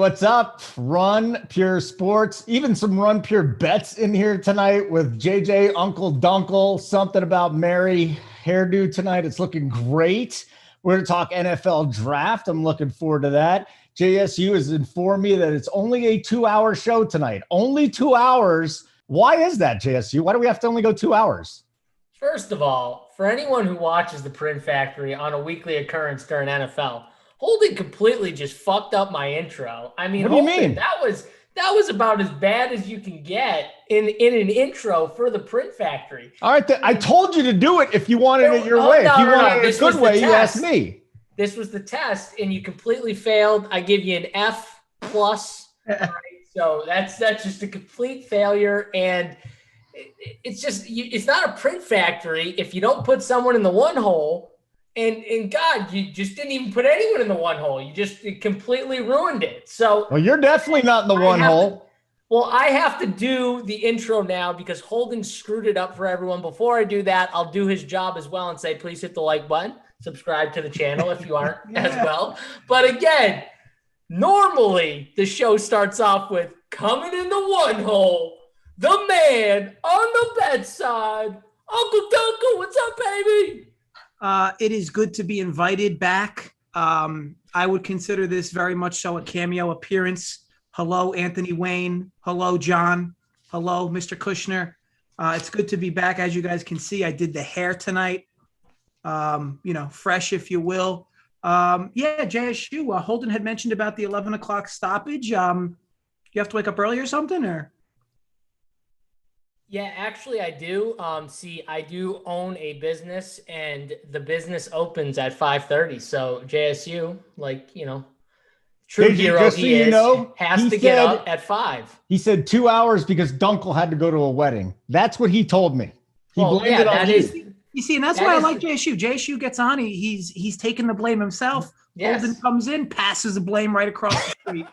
what's up? Run Pure Sports, even some Run Pure bets in here tonight with JJ Uncle Dunkle. Something about Mary hairdo tonight. It's looking great. We're going to talk NFL draft. I'm looking forward to that. JSU has informed me that it's only a 2-hour show tonight. Only 2 hours. Why is that, JSU? Why do we have to only go 2 hours? First of all, for anyone who watches the Print Factory on a weekly occurrence during NFL, Holden completely just fucked up my intro. I mean, what do you mean? That was about as bad as you can get in an intro for the Print Factory. All right, I told you to do it if you wanted it your way. If you wanted it a good way, you asked me. This was the test, and you completely failed. I give you an F+. Right? So that's just a complete failure, and it's just it's not a Print Factory if you don't put someone in the one hole. And God, you just didn't even put anyone in the one hole. You completely ruined it. So, well, you're definitely not in the one hole. I have to do the intro now because Holden screwed it up for everyone. Before I do that, I'll do his job as well and say, please hit the like button, subscribe to the channel if you aren't as well. But again, normally the show starts off with coming in the one hole, the man on the bedside, Uncle Dunkle. What's up, baby? It is good to be invited back. I would consider this very much so a cameo appearance. Hello, Anthony Wayne. Hello, John. Hello, Mr. Kushner. It's good to be back. As you guys can see, I did the hair tonight. Fresh, if you will. JSU. Holden had mentioned about the 11 o'clock stoppage. You have to wake up early or something, or? Yeah, actually I do. I do own a business and the business opens at 5:30. So JSU, true hero has to get up at 5. He said 2 hours because Dunkle had to go to a wedding. That's what he told me. He blamed it on you. You see, and that's why I like JSU. JSU gets on. He's taking the blame himself. Yes. Holden comes in, passes the blame right across the street.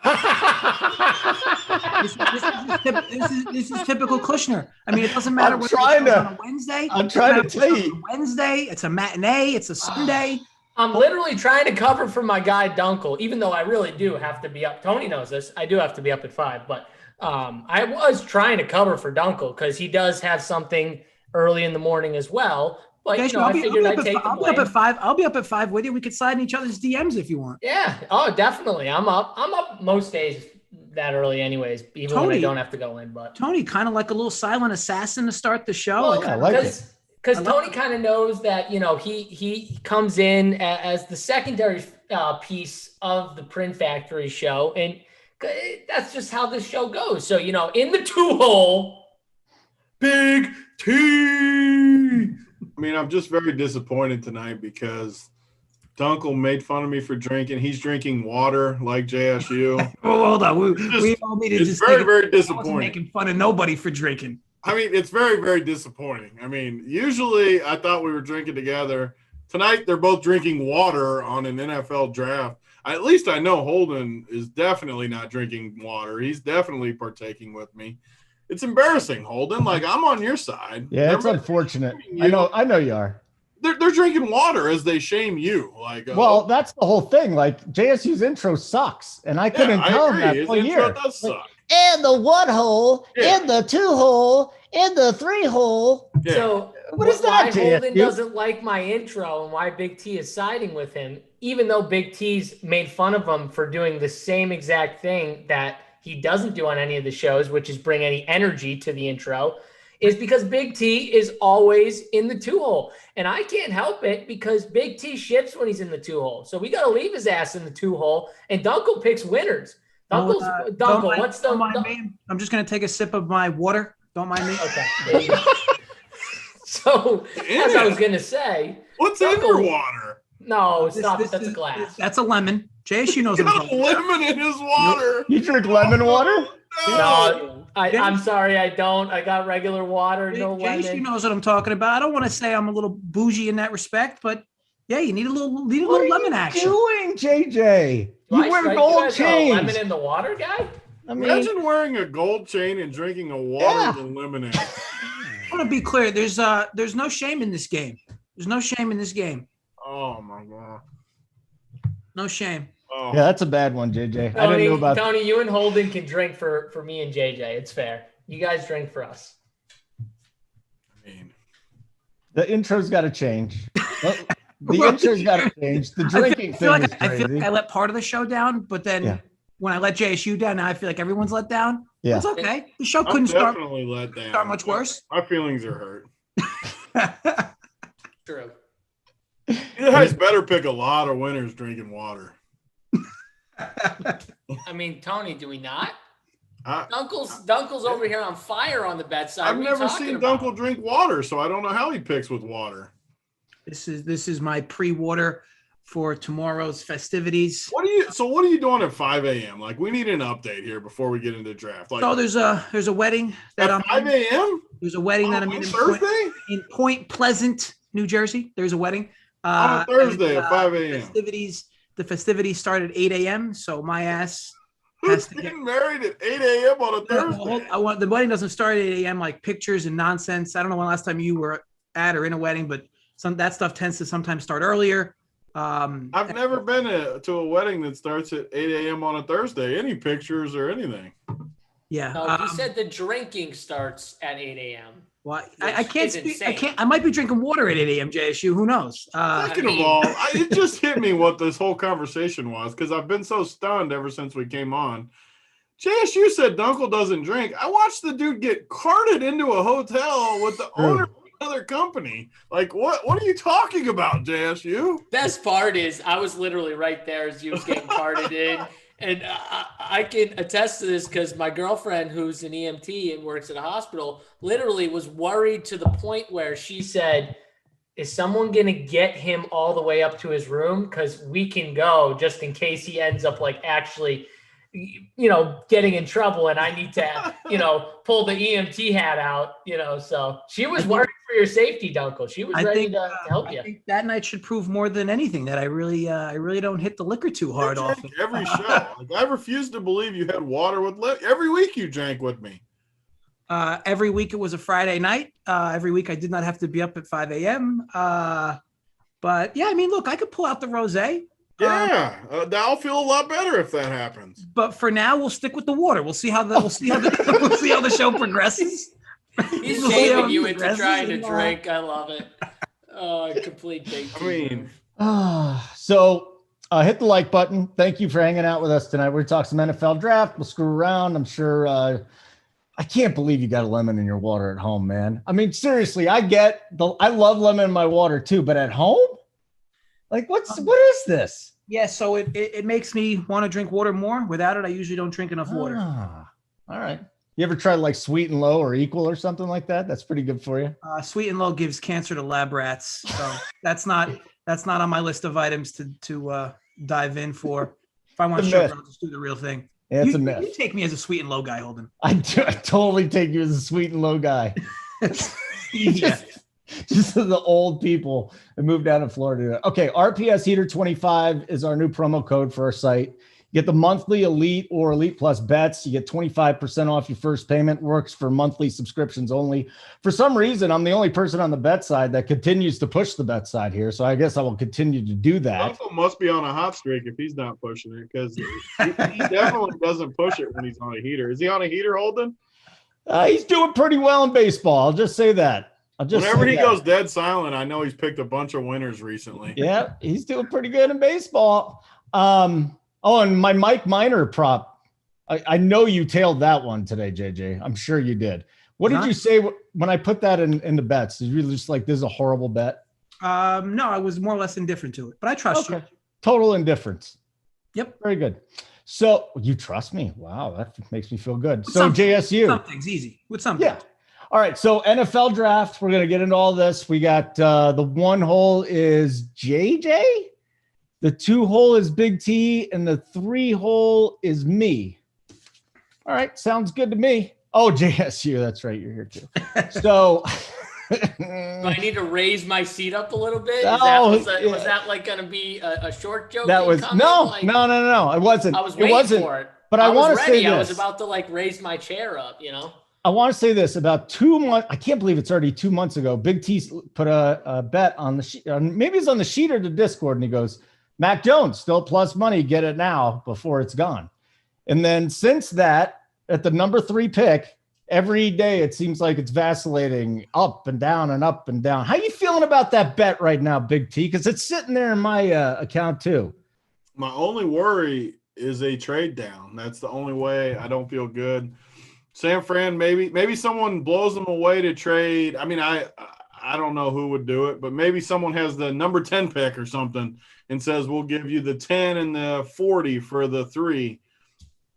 This is typical Kushner. I mean, it doesn't matter whether it's on a Wednesday. I'm trying to tell you. Wednesday, it's a matinee, it's a Sunday. I'm literally trying to cover for my guy Dunkle, even though I really do have to be up. Tony knows this. I do have to be up at 5, but I was trying to cover for Dunkle because he does have something early in the morning as well. But I figured I'd take the blame. I'll be up at 5. I'll be up at 5 with you. We could slide in each other's DMs if you want. Yeah. Oh, definitely. I'm up most days that early anyways, even when I don't have to go in. But Tony, kind of like a little silent assassin to start the show. Well, I like it. Because Tony kind of knows that, he comes in as the secondary piece of the Print Factory show. And that's just how this show goes. So, in the 2-hole, Big T. I mean, I'm just very disappointed tonight because Dunkle made fun of me for drinking. He's drinking water like JSU. Hold on. We all need to just very disappointing. I wasn't making fun of nobody for drinking. I mean, it's very, very disappointing. I mean, usually I thought we were drinking together. Tonight, they're both drinking water on an NFL draft. At least I know Holden is definitely not drinking water. He's definitely partaking with me. It's embarrassing, Holden. Like, I'm on your side. Yeah, it's unfortunate. I know you are. They're drinking water as they shame you. Like, that's the whole thing. Like, JSU's intro sucks, and I couldn't tell him that all year. Intro does suck. In the 1-hole, in the 2-hole, in the 3-hole. Yeah. So what is that, why Holden doesn't like my intro and why Big T is siding with him, even though Big T's made fun of him for doing the same exact thing that he doesn't do on any of the shows, which is bring any energy to the intro, is because Big T is always in the 2-hole. And I can't help it because Big T shits when he's in the 2-hole. So we got to leave his ass in the 2-hole, and Dunkle picks winners. Dunkle, what's the... I'm just going to take a sip of my water. Don't mind me. Okay. There you go. So, as I was going to say... What's in your water? No, stop. That's a glass. That's a lemon. JSU knows got lemon in his water. You drink lemon water? No, I'm sorry, I don't. I got regular water, no lemon. JSU knows what I'm talking about. I don't want to say I'm a little bougie in that respect, but yeah, you need a little lemon action. What are you doing, JJ? You wear gold chains. Lemon in the water, guy? I mean, imagine wearing a gold chain and drinking a water and lemonade. I want to be clear. There's no shame in this game. There's no shame in this game. Oh my God. No shame. Oh, Yeah, that's a bad one, JJ. I didn't know about Tony, you and Holden can drink for me and JJ. It's fair. You guys drink for us. I mean, the intro's got to change. The intro's got to change. The drinking thing is crazy. I feel like I let part of the show down, but then when I let JSU down, now I feel like everyone's let down. Yeah. It's okay. The show I'm couldn't start let down. start much worse. My feelings are hurt. True. You guys better pick a lot of winners drinking water. I mean, Tony, do we not? Dunkel's over here on fire on the bet side. I've never seen Dunkel drink water, so I don't know how he picks with water. This is my pre-water for tomorrow's festivities. What are you doing at 5 a.m.? Like, we need an update here before we get into draft. Like, So there's a wedding that at 5 a.m. There's a wedding that I'm on in Thursday? in Point Pleasant, New Jersey. There's a wedding On a Thursday at 5 a.m. The festivities start at 8 a.m. So my ass Who's getting married at 8 a.m. on a Thursday? The wedding doesn't start at 8 a.m. like pictures and nonsense. I don't know when last time you were at or in a wedding, but that stuff tends to sometimes start earlier. I've never been to a wedding that starts at 8 a.m. on a Thursday. Any pictures or anything? Yeah. No, you said the drinking starts at 8 a.m. Well, I can't speak. I can't. I might be drinking water at 8 a.m. JSU. Who knows? Second of all, it just hit me what this whole conversation was because I've been so stunned ever since we came on. JSU said Dunkel doesn't drink. I watched the dude get carted into a hotel with the owner of another company. Like, what are you talking about, JSU? Best part is I was literally right there as you was getting carted in. And I can attest to this because my girlfriend, who's an EMT and works at a hospital, literally was worried to the point where she said, is someone going to get him all the way up to his room? Because we can go just in case he ends up like actually, getting in trouble and I need to, pull the EMT hat out, So she was worried for your safety, Dunkel. She was ready to help you. I think that night should prove more than anything that I really don't hit the liquor too hard often. Every show. Like, I refuse to believe you had water with every week you drank with me. Every week it was a Friday night. Every week I did not have to be up at 5 a.m. But yeah, I mean, look, I could pull out the rosé. Yeah, that'll feel a lot better if that happens. But for now, we'll stick with the water. We'll see how the show progresses. He's shaming you into trying to drink. I love it. Oh, complete big. I mean, so hit the like button. Thank you for hanging out with us tonight. We're talking some NFL draft. We'll screw around. I'm sure. I can't believe you got a lemon in your water at home, man. I mean, seriously, I love lemon in my water too, but at home. Like, what is this? Yeah, so it makes me want to drink water more. Without it, I usually don't drink enough water. All right. You ever tried like Sweet and Low or Equal or something like that? That's pretty good for you. Sweet and Low gives cancer to lab rats, so that's not on my list of items to dive in for. If I want sugar, I'll just do the real thing. Yeah, it's a myth. You take me as a Sweet and Low guy, Holden. I totally take you as a Sweet and Low guy. Yeah. Just the old people that moved down to Florida. Okay, RPS Heater 25 is our new promo code for our site. You get the monthly Elite or Elite Plus bets. You get 25% off your first payment. Works for monthly subscriptions only. For some reason, I'm the only person on the bet side that continues to push the bet side here, so I guess I will continue to do that. Uncle must be on a hot streak if he's not pushing it because he definitely doesn't push it when he's on a heater. Is he on a heater, Holden? He's doing pretty well in baseball. I'll just say that. Whenever he goes dead silent, I know he's picked a bunch of winners recently. Yeah, he's doing pretty good in baseball. And my Mike Minor prop. I know you tailed that one today, JJ. I'm sure you did. What did you say when I put that in the bets? Did you just like, this is a horrible bet? No, I was more or less indifferent to it, but I trust you. Total indifference. Yep. Very good. So you trust me. Wow, that makes me feel good. With so JSU. Something's easy. With something. Yeah. All right, so NFL draft, we're going to get into all this. We got the 1 hole is JJ, the 2 hole is Big T, and the 3 hole is me. All right, sounds good to me. Oh, JSU, that's right, you're here too. So do I need to raise my seat up a little bit? Was that like going to be a short joke? That was no. It wasn't. I was waiting for it. But I want to say this. I was about to like raise my chair up, I want to say this about 2 months. I can't believe it's already 2 months ago. Big T put a bet on the sheet. Maybe it's on the sheet or the Discord. And he goes, Mac Jones, still plus money. Get it now before it's gone. And then since that, at the number 3 pick, every day it seems like it's vacillating up and down and up and down. How you feeling about that bet right now, Big T? Because it's sitting there in my account too. My only worry is a trade down. That's the only way I don't feel good. San Fran, maybe someone blows them away to trade. I mean, I don't know who would do it, but maybe someone has the number 10 pick or something and says, we'll give you the 10 and the 40 for the 3.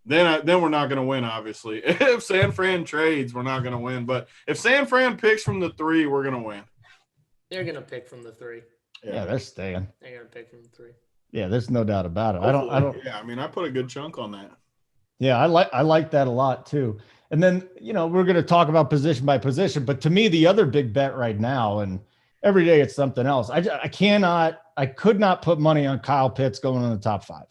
Then we're not going to win, obviously. If San Fran trades, we're not going to win. But if San Fran picks from the 3, we're going to win. They're going to pick from the 3. Yeah, they're staying. They're going to pick from the 3. Yeah, there's no doubt about it. Hopefully. I don't. Yeah, I mean, I put a good chunk on that. Yeah, I like that a lot too. And then, we're going to talk about position by position, but to me, the other big bet right now, and every day it's something else. I could not put money on Kyle Pitts going in the top 5.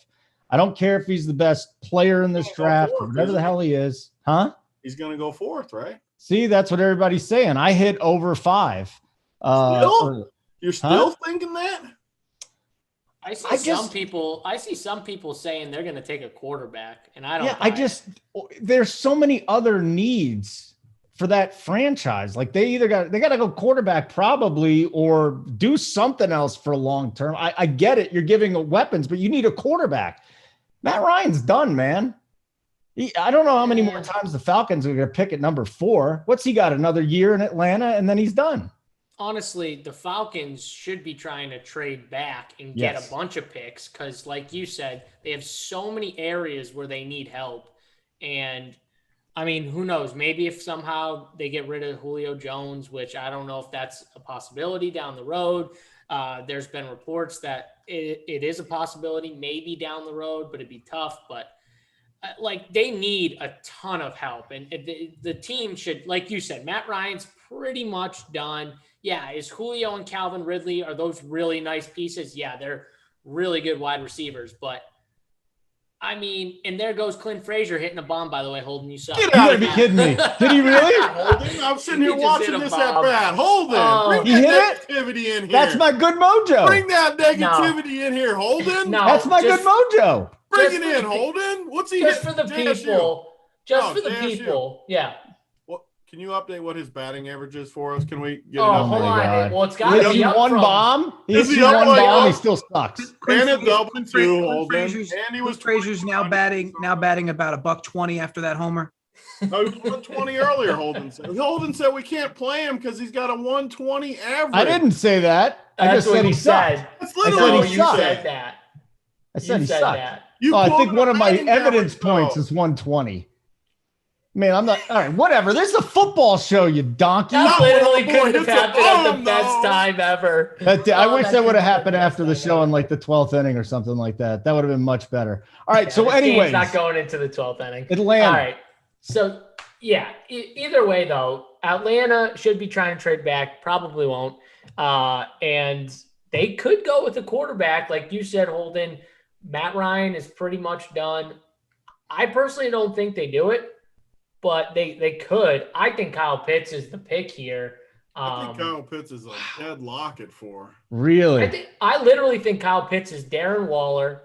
I don't care if he's the best player in this draft, or whatever the hell he is. Huh? He's going to go 4th, right? See, that's what everybody's saying. I hit over 5. You're still thinking that? I see some people saying they're going to take a quarterback, and I don't. Yeah, there's so many other needs for that franchise. Like they got to go quarterback probably, or do something else for long term. I get it. You're giving weapons, but you need a quarterback. Matt Ryan's done, man. I don't know how many more times the Falcons are going to pick at number 4. What's he got? Another year in Atlanta, and then he's done. Honestly, the Falcons should be trying to trade back and get a bunch of picks because, like you said, they have so many areas where they need help. And, I mean, who knows? Maybe if somehow they get rid of Julio Jones, which I don't know if that's a possibility down the road. There's been reports that it is a possibility maybe down the road, but it'd be tough. But, they need a ton of help. And the team should, like you said, Matt Ryan's pretty much done. Yeah, is Julio and Calvin Ridley, are those really nice pieces? Yeah, they're really good wide receivers. But, I mean, and there goes Clint Frazier hitting a bomb, by the way. Holden, you saw. You gotta be kidding me. Did he really? Holden, I'm sitting here watching this at bat. Holden, bring that negativity in here. That's my good mojo. Bring that negativity in here, Holden. No, that's my good mojo. Bring it in, Holden. What's he just for the people? Just for the people. Yeah. Can you update what his batting average is for us? Can we get hold on. Well, it's got to be one bomb. He's he one bomb. He still sucks. And a double too, Holden. And he was Frazier's now batting about $120 after that homer. No, he was 120 earlier. Holden said we can't play him because he's got a 120 average. I didn't say that. I just said he sucked. That's literally what you said. That. I said he sucked. I think one of my evidence points is 120. Man, I'm not. All right, whatever. This is a football show, you donkey. That literally couldn't have happened at the best time ever. I wish that would have happened after the show in like the 12th inning or something like that. That would have been much better. All right, so anyways. Not going into the 12th inning. Atlanta. All right. So, yeah, either way, though, Atlanta should be trying to trade back. Probably won't. And they could go with a quarterback. Like you said, Holden, Matt Ryan is pretty much done. I personally don't think they do it. But they could. I think Kyle Pitts is the pick here. I think Kyle Pitts is a dead lock at 4. Really? I literally think Kyle Pitts is Darren Waller.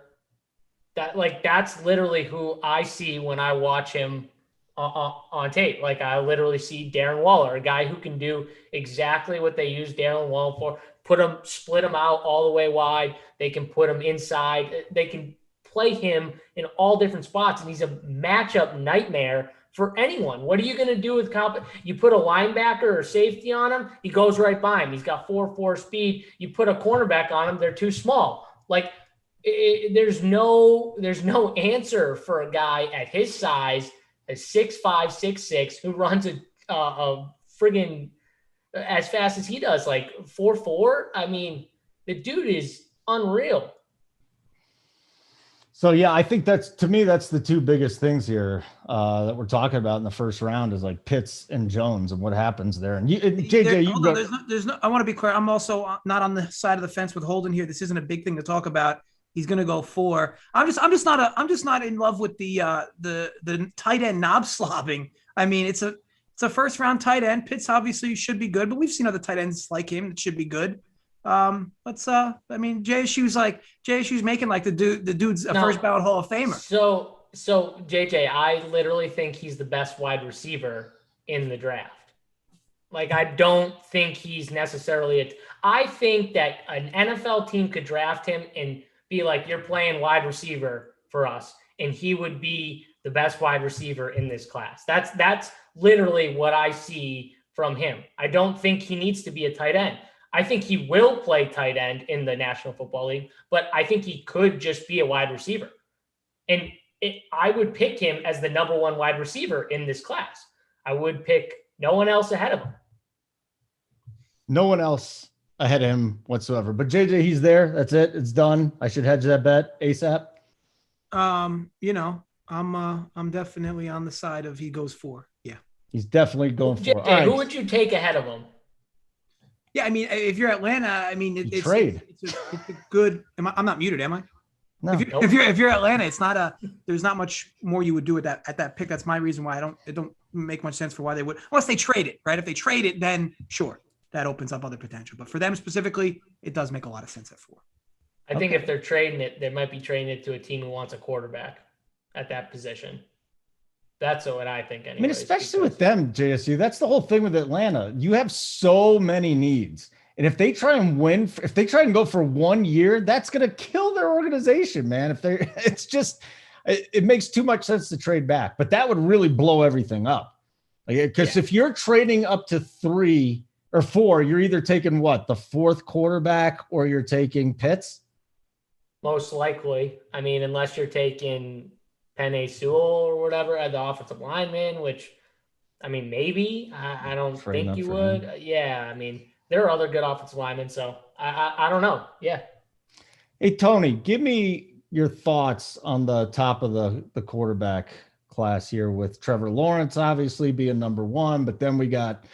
That's literally who I see when I watch him on tape. Like I literally see Darren Waller, a guy who can do exactly what they use Darren Waller for. Split him out all the way wide. They can put him inside. They can play him in all different spots, and he's a matchup nightmare for anyone. What are you going to do with Kyle? You put a linebacker or safety on him, he goes right by him. He's got 4.4 speed. You put a cornerback on him, they're too small. There's no answer for a guy at his size, a 6'5", 6'6", who runs a friggin' as fast as he does, 4.4. I mean, the dude is unreal. So, yeah, I think that's the two biggest things here that we're talking about in the first round is Pitts and Jones and what happens there. And JJ, I want to be clear. I'm also not on the side of the fence with Holden here. This isn't a big thing to talk about. He's going to go 4. I'm just not in love with the tight end knob slobbing. I mean, it's a first round tight end. Pitts obviously should be good, but we've seen other tight ends like him that should be good. JSU's making like the dude's a first ballot Hall of Famer. So JJ, I literally think he's the best wide receiver in the draft. Like, I don't think he's necessarily I think that an NFL team could draft him and be like, you're playing wide receiver for us, and he would be the best wide receiver in this class. That's literally what I see from him. I don't think he needs to be a tight end. I think he will play tight end in the National Football League, but I think he could just be a wide receiver. And I would pick him as the number one wide receiver in this class. I would pick no one else ahead of him. No one else ahead of him whatsoever. But JJ, he's there. That's it. It's done. I should hedge that bet ASAP. I'm definitely on the side of he goes 4. Yeah. He's definitely going for. JJ, right. Who would you take ahead of him? Yeah, I mean, if you're Atlanta, I mean, it's trade. It's a good. I'm not muted, am I? No. If you're Atlanta, it's not there's not much more you would do at that pick. That's my reason why it don't make much sense for why they would, unless they trade it, right? If they trade it, then sure, that opens up other potential. But for them specifically, it does make a lot of sense at 4. I think if they're trading it, they might be trading it to a team who wants a quarterback at that position. That's what I think. Anyways, I mean, especially with them, JSU, that's the whole thing with Atlanta. You have so many needs. And if they try and win, if they try and go for 1 year, that's going to kill their organization, man. It makes too much sense to trade back, but that would really blow everything up. Because if you're trading up to 3 or 4, you're either taking the 4th quarterback or you're taking Pitts. Most likely. I mean, unless you're taking Penei Sewell or whatever at the offensive lineman, which, I mean, maybe. I don't think you would. Yeah, I mean, there are other good offensive linemen, so I don't know. Yeah. Hey, Tony, give me your thoughts on the top of the quarterback class here with Trevor Lawrence obviously being number 1, but then we got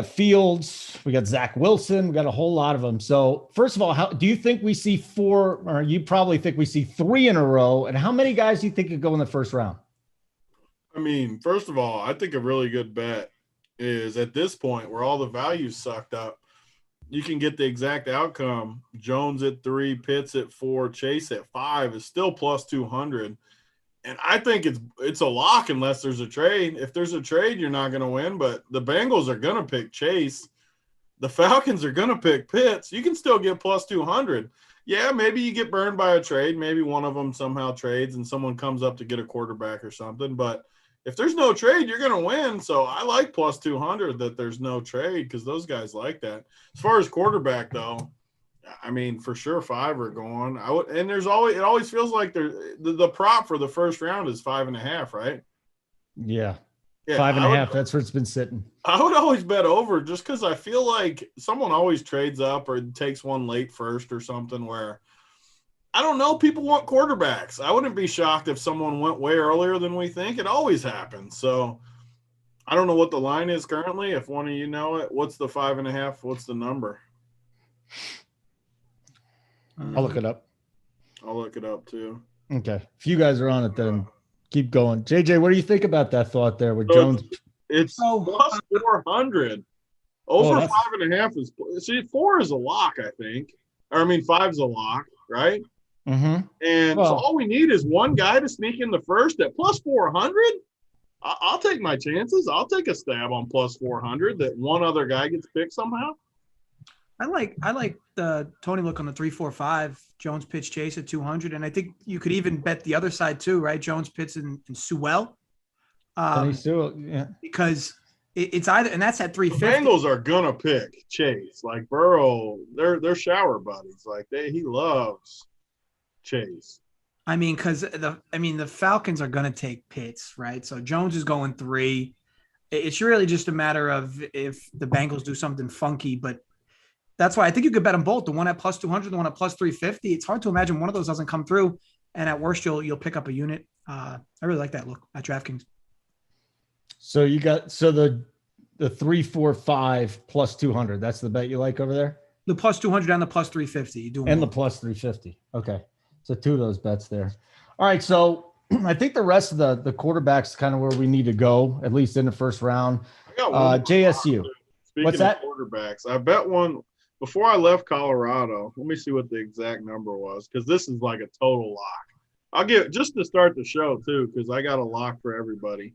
Fields, we got Zach Wilson, we got a whole lot of them. So first of all, how do you think we see 4, or you probably think we see 3 in a row? And how many guys do you think could go in the first round? I mean, first of all, I think a really good bet is at this point where all the values sucked up, you can get the exact outcome. Jones at 3, Pitts at 4, Chase at 5 is still plus 200. And I think it's a lock unless there's a trade. If there's a trade, you're not going to win. But the Bengals are going to pick Chase. The Falcons are going to pick Pitts. You can still get plus 200. Yeah, maybe you get burned by a trade. Maybe one of them somehow trades and someone comes up to get a quarterback or something. But if there's no trade, you're going to win. So I like plus 200 that there's no trade because those guys like that. As far as quarterback, though, I mean, for sure 5 are going. And it always feels like the prop for the first round is 5.5, right? Yeah 5.5. That's where it's been sitting. I would always bet over just because I feel like someone always trades up or takes one late first or something where I don't know. People want quarterbacks. I wouldn't be shocked if someone went way earlier than we think. It always happens. So I don't know what the line is currently. If one of you know it, what's the 5.5? What's the number? I'll look it up. I'll look it up too. Okay. If you guys are on it, then keep going. JJ, what do you think about that thought there with Jones? It's plus 400. Over 5.5 is 4 is a lock, I think. Or I mean, 5 is a lock, right? Mm-hmm. And so all we need is one guy to sneak in the first at plus 400. I'll take my chances. I'll take a stab on plus 400 that one other guy gets picked somehow. I like the Tony look on the 3-4-5. Jones, Pitts, Chase at 200, and I think you could even bet the other side too, right? Jones, Pitts, and Sewell. Sewell, yeah. Because it's either, and that's at 350. The Bengals are gonna pick Chase. Like Burrow, they're shower buddies. Like he loves Chase. I mean, because the Falcons are gonna take Pitts, right? So Jones is going 3. It's really just a matter of if the Bengals do something funky, but. That's why I think you could bet them both. The one at plus 200, the one at plus 350. It's hard to imagine one of those doesn't come through. And at worst, you'll pick up a unit. I really like that look at DraftKings. So you got the 3-4-5 plus 200. That's the bet you like over there. The plus 200 and the plus 350. You do and the plus 350. Okay, so 2 of those bets there. All right, so I think the rest of the quarterbacks kind of where we need to go, at least in the first round. JSU. Speaking What's that? Quarterbacks. I bet one. before I left Colorado, let me see what the exact number was, because this is like a total lock. I'll get just to start the show too, because I got a lock for everybody.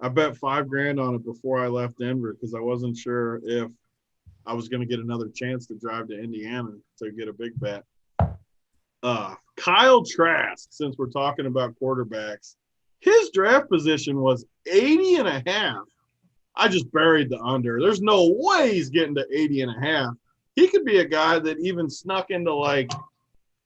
I bet $5,000 on it before I left Denver because I wasn't sure if I was going to get another chance to drive to Indiana to get a big bet. Kyle Trask, since we're talking about quarterbacks, his draft position was 80.5. I just buried the under. There's no way he's getting to 80.5. He could be a guy that even snuck into like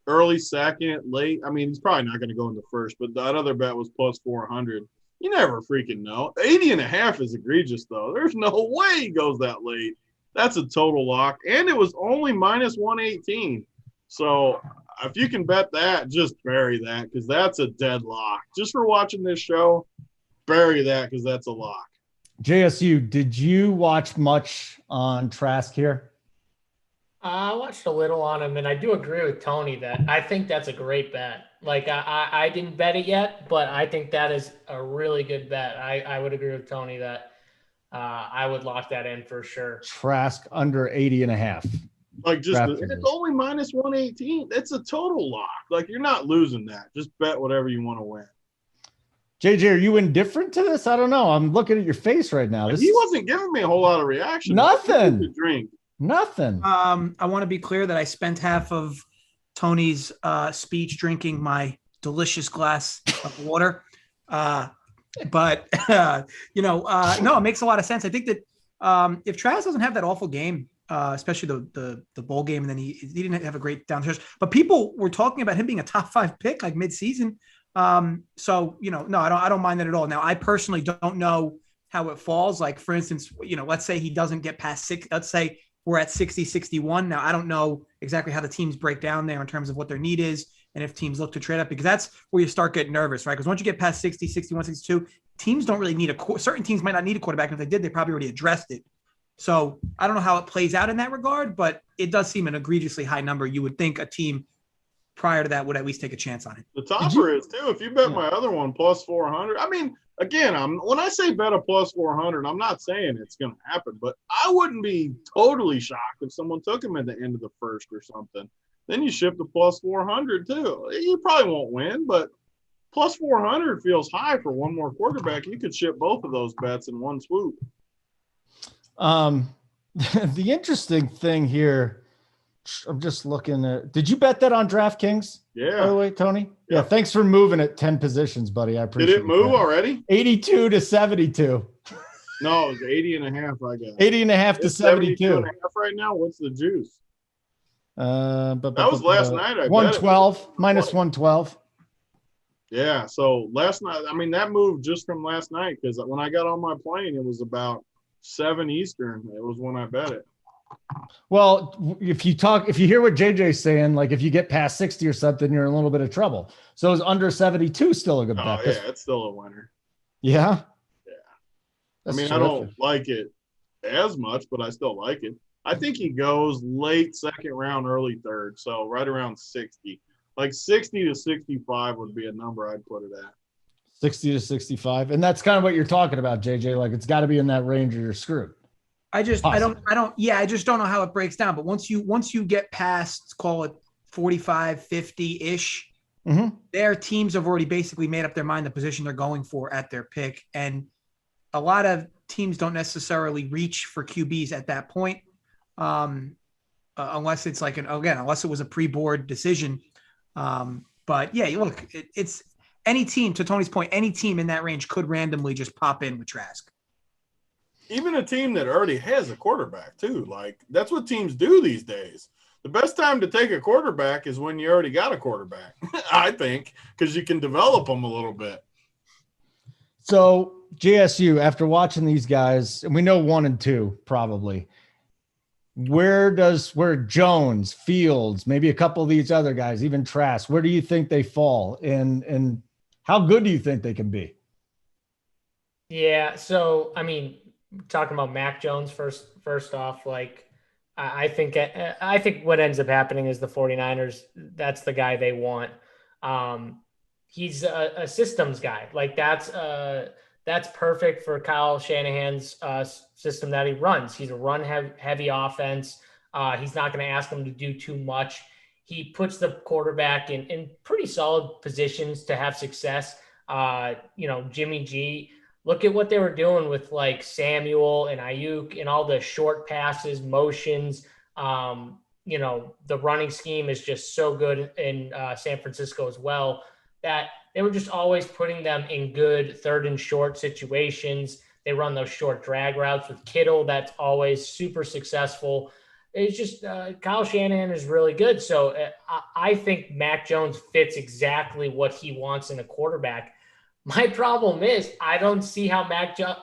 early second, late. I mean, he's probably not going to go into first, but that other bet was plus 400. You never freaking know. 80.5 is egregious, though. There's no way he goes that late. That's a total lock. And it was only minus 118. So if you can bet that, just bury that because that's a dead lock. Just for watching this show, bury that because that's a lock. JSU, did you watch much on Trask here? I watched a little on him, and I do agree with Tony that I think that's a great bet. Like, I didn't bet it yet, but I think that is a really good bet. I would agree with Tony that I would lock that in for sure. Trask under 80.5. Like, just it's only minus 118. It's a total lock. Like, you're not losing that. Just bet whatever you want to win. JJ, are you indifferent to this? I don't know. I'm looking at your face right now. He wasn't giving me a whole lot of reaction. Nothing. To drink. Nothing. I want to be clear that I spent half of Tony's speech drinking my delicious glass of water. No, it makes a lot of sense. I think that if Travis doesn't have that awful game, especially the bowl game, and then he didn't have a great downstairs, but people were talking about him being a top 5 pick like midseason. No, I don't mind that at all. Now, I personally don't know how it falls. Like, for instance, let's say he doesn't get past 6. Let's say we're at 60, 61. Now, I don't know exactly how the teams break down there in terms of what their need is and if teams look to trade up, because that's where you start getting nervous, right? Because once you get past 60, 61, 62, teams don't really need certain teams might not need a quarterback. And if they did, they probably already addressed it. So I don't know how it plays out in that regard, but it does seem an egregiously high number. You would think a team prior to that would at least take a chance on it. The topper is too. If you bet my other one plus 400, I mean, again, when I say bet a plus 400, I'm not saying it's going to happen, but I wouldn't be totally shocked if someone took him at the end of the first or something. Then you ship the plus 400 too. You probably won't win, but plus 400 feels high for one more quarterback. You could ship both of those bets in one swoop. The interesting thing here, I'm just looking at, did you bet that on DraftKings? Yeah. By the way, Tony? Yeah. Thanks for moving it 10 positions, buddy. I appreciate it. Did it move already? 82 to 72. No, it was 80.5. I got 80.5 to 72. 72.5 right now. What's the juice? That was last night. 112 minus 112. Yeah. So last night, I mean, that moved just from last night because when I got on my plane, it was about 7 Eastern. It was when I bet it. Well, if you hear what JJ's saying, like if you get past 60 or something, you're in a little bit of trouble. So is under 72 still a good bet? Oh, yeah, it's still a winner. Yeah? Yeah. That's I mean, terrific. I don't like it as much, but I still like it. I think he goes late second round, early third. So right around 60. Like 60 to 65 would be a number I'd put it at. 60 to 65. And that's kind of what you're talking about, JJ. Like it's got to be in that range or you're screwed. I just don't know how it breaks down. But once you get past, call it 45, 50-ish, their teams have already basically made up their mind the position they're going for at their pick. And a lot of teams don't necessarily reach for QBs at that point. Unless it's like unless it was a pre-board decision. But yeah, look, it's any team, to Tony's point, any team in that range could randomly just pop in with Trask. Even a team that already has a quarterback too. Like that's what teams do these days. The best time to take a quarterback is when you already got a quarterback, I think, because you can develop them a little bit. So JSU, after watching these guys, and we know 1 and 2 probably, where Jones, Fields, maybe a couple of these other guys, even Trask, where do you think they fall? And how good do you think they can be? Yeah. So, I mean, talking about Mac Jones first off, like I think what ends up happening is the 49ers, that's the guy they want. He's a systems guy. Like that's perfect for Kyle Shanahan's system that he runs. He's a run heavy offense. He's not going to ask him to do too much. He puts the quarterback in pretty solid positions to have success. Jimmy G, look at what they were doing with like Samuel and Ayuk and all the short passes, motions. The running scheme is just so good in San Francisco as well that they were just always putting them in good third and short situations. They run those short drag routes with Kittle. That's always super successful. It's just Kyle Shanahan is really good. So I think Mac Jones fits exactly what he wants in a quarterback. My problem is I don't see how Mac Jones,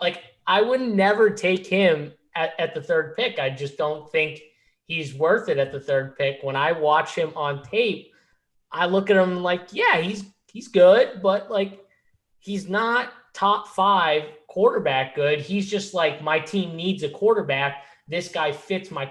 I would never take him at the third pick. I just don't think he's worth it at the third pick. When I watch him on tape, I look at him like, yeah, he's good, but like he's not top 5 quarterback good. He's just like, my team needs a quarterback. This guy fits my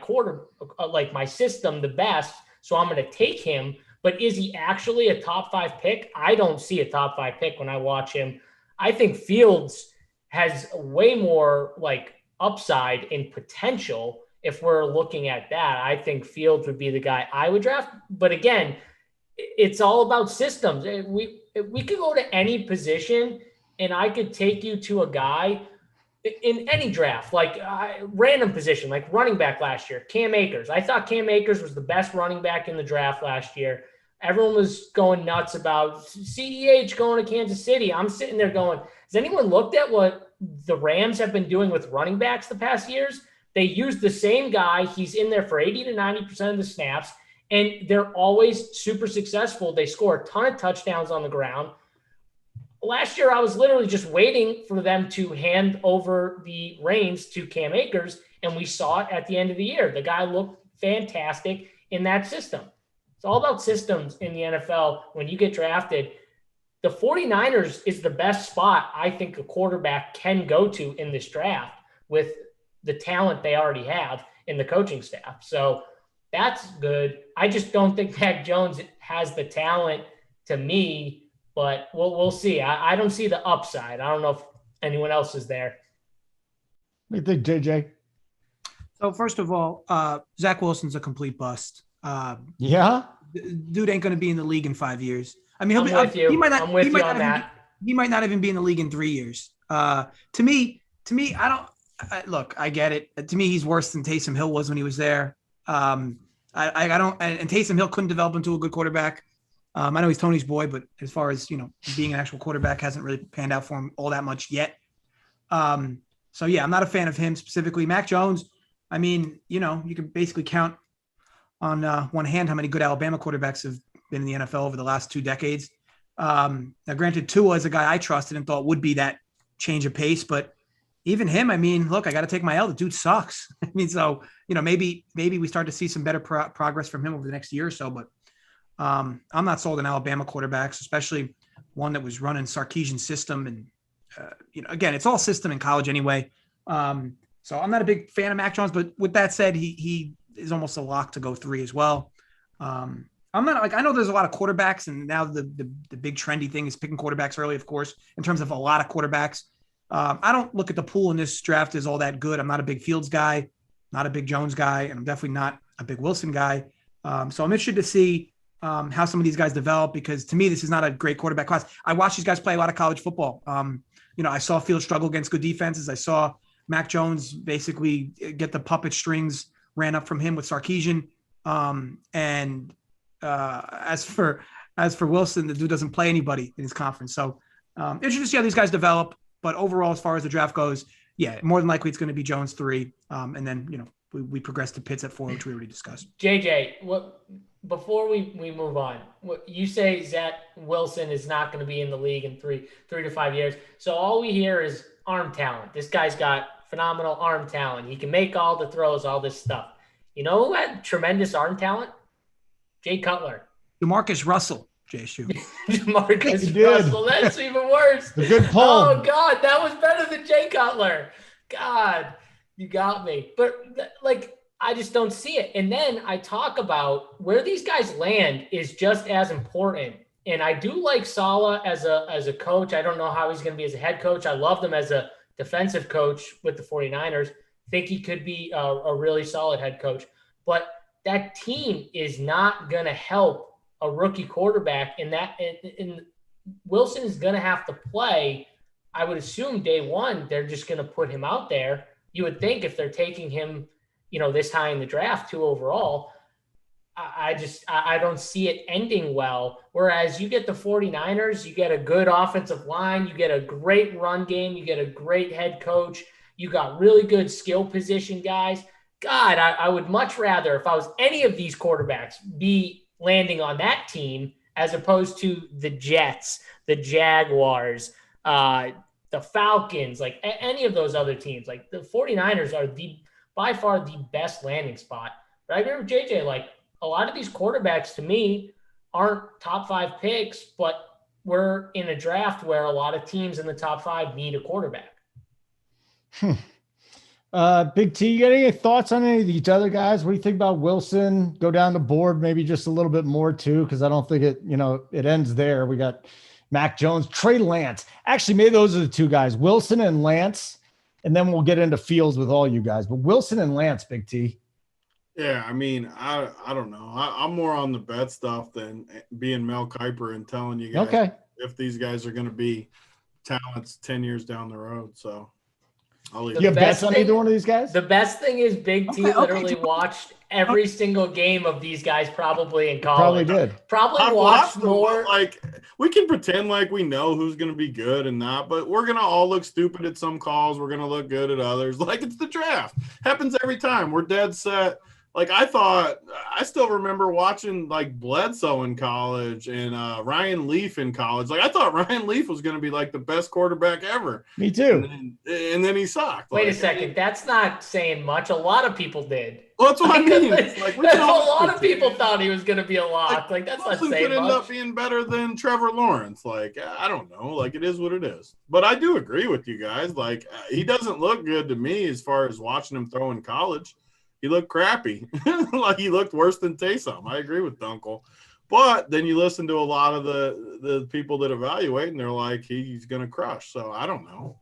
my system the best, so I'm going to take him. But is he actually a top 5 pick? I don't see a top 5 pick when I watch him. I think Fields has way more like upside and potential. If we're looking at that, I think Fields would be the guy I would draft. But again, it's all about systems. We could go to any position and I could take you to a guy in any draft, like random position, like running back last year, Cam Akers. I thought Cam Akers was the best running back in the draft last year. Everyone was going nuts about CEH going to Kansas City. I'm sitting there going, has anyone looked at what the Rams have been doing with running backs the past years? They use the same guy. He's in there for 80 to 90% of the snaps, and they're always super successful. They score a ton of touchdowns on the ground. Last year, I was literally just waiting for them to hand over the reins to Cam Akers, and we saw it at the end of the year. The guy looked fantastic in that system. It's all about systems in the NFL. When you get drafted, the 49ers is the best spot I think a quarterback can go to in this draft with the talent they already have in the coaching staff. So that's good. I just don't think Mac Jones has the talent to me, but we'll see. I don't see the upside. I don't know if anyone else is there. What do you think, JJ? So first of all, Zach Wilson's a complete bust. Yeah, Dude ain't going to be in the league in 5 years. I mean, He might not even be in the league in 3 years. To me, look, I get it. To me, he's worse than Taysom Hill was when he was there. And Taysom Hill couldn't develop into a good quarterback. I know he's Tony's boy, but as far as, being an actual quarterback hasn't really panned out for him all that much yet. So yeah, I'm not a fan of him specifically. Mac Jones, I mean, you can basically count on one hand how many good Alabama quarterbacks have been in the NFL over the last 2 decades. Now granted, Tua is a guy I trusted and thought would be that change of pace, but even him, I mean, look, I got to take my L. The dude sucks. I mean, so, maybe we start to see some better progress from him over the next year or so, but I'm not sold on Alabama quarterbacks, especially one that was running Sarkisian system. And, again, it's all system in college anyway. So I'm not a big fan of Mac Jones, but with that said, he is almost a lock to go 3 as well. I'm not I know there's a lot of quarterbacks, and now the big trendy thing is picking quarterbacks early, of course, in terms of a lot of quarterbacks. I don't look at the pool in this draft as all that good. I'm not a big Fields guy, not a big Jones guy, and I'm definitely not a big Wilson guy. So I'm interested to see how some of these guys develop, because to me, this is not a great quarterback class. I watch these guys play a lot of college football. I saw Fields struggle against good defenses. I saw Mac Jones basically get the puppet strings ran up from him with Sarkisian. As for Wilson, the dude doesn't play anybody in his conference. So interested to see how these guys develop. But overall, as far as the draft goes, yeah, more than likely it's going to be Jones 3. And then, we progress to Pitts at 4, which we already discussed. JJ, before we move on, you say Zach Wilson is not going to be in the league in 3 to 5 years. So all we hear is arm talent. This guy's got phenomenal arm talent. He can make all the throws, all this stuff. You know who had tremendous arm talent? Jay Cutler. DeMarcus Russell, JSU. DeMarcus Russell. That's even worse. A good pull. Oh, God. That was better than Jay Cutler. God, you got me. But, I just don't see it. And then I talk about where these guys land is just as important. And I do like Saleh as a coach. I don't know how he's going to be as a head coach. I love him as a defensive coach with the 49ers. Think he could be a really solid head coach. but that team is not going to help a rookie quarterback in that. And Wilson is going to have to play. I would assume day one, they're just going to put him out there. You would think if they're taking him, this high in the draft, 2 overall, I don't see it ending well. Whereas you get the 49ers, you get a good offensive line, you get a great run game, you get a great head coach, you got really good skill position guys. God, I would much rather, if I was any of these quarterbacks, be landing on that team as opposed to the Jets, the Jaguars, the Falcons, like any of those other teams. Like the 49ers are by far the best landing spot. But I agree with JJ, like a lot of these quarterbacks to me aren't top 5 picks, but we're in a draft where a lot of teams in the top 5 need a quarterback. Big T, you got any thoughts on any of these other guys? What do you think about Wilson? Go down the board, maybe just a little bit more too, because I don't think it ends there. We got Mac Jones, Trey Lance. Actually, maybe those are the 2 guys, Wilson and Lance, and then we'll get into Fields with all you guys. But Wilson and Lance, Big T. Yeah, I mean, I don't know. I'm more on the bet stuff than being Mel Kiper and telling you guys if these guys are going to be talents 10 years down the road. So I'll leave. You have bets on either one of these guys? The best thing is Big T literally watched every single game of these guys probably in college. Probably watched more. Like, we can pretend like we know who's going to be good and not, but we're going to all look stupid at some calls. We're going to look good at others. Like, it's the draft. Happens every time. We're dead set. Like, I still remember watching, like, Bledsoe in college and Ryan Leaf in college. Like, I thought Ryan Leaf was going to be, like, the best quarterback ever. Me too. And then he sucked. Wait a second. That's not saying much. A lot of people did. Well, that's what I mean. Like, a lot of people thought he was going to be a lock. Like, that's not saying much. Could end up being better than Trevor Lawrence. Like, I don't know. Like, it is what it is. But I do agree with you guys. Like, he doesn't look good to me as far as watching him throw in college. He looked crappy. Like, he looked worse than Taysom. I agree with Dunkel. But then you listen to a lot of the people that evaluate, and they're like, he's going to crush. So I don't know.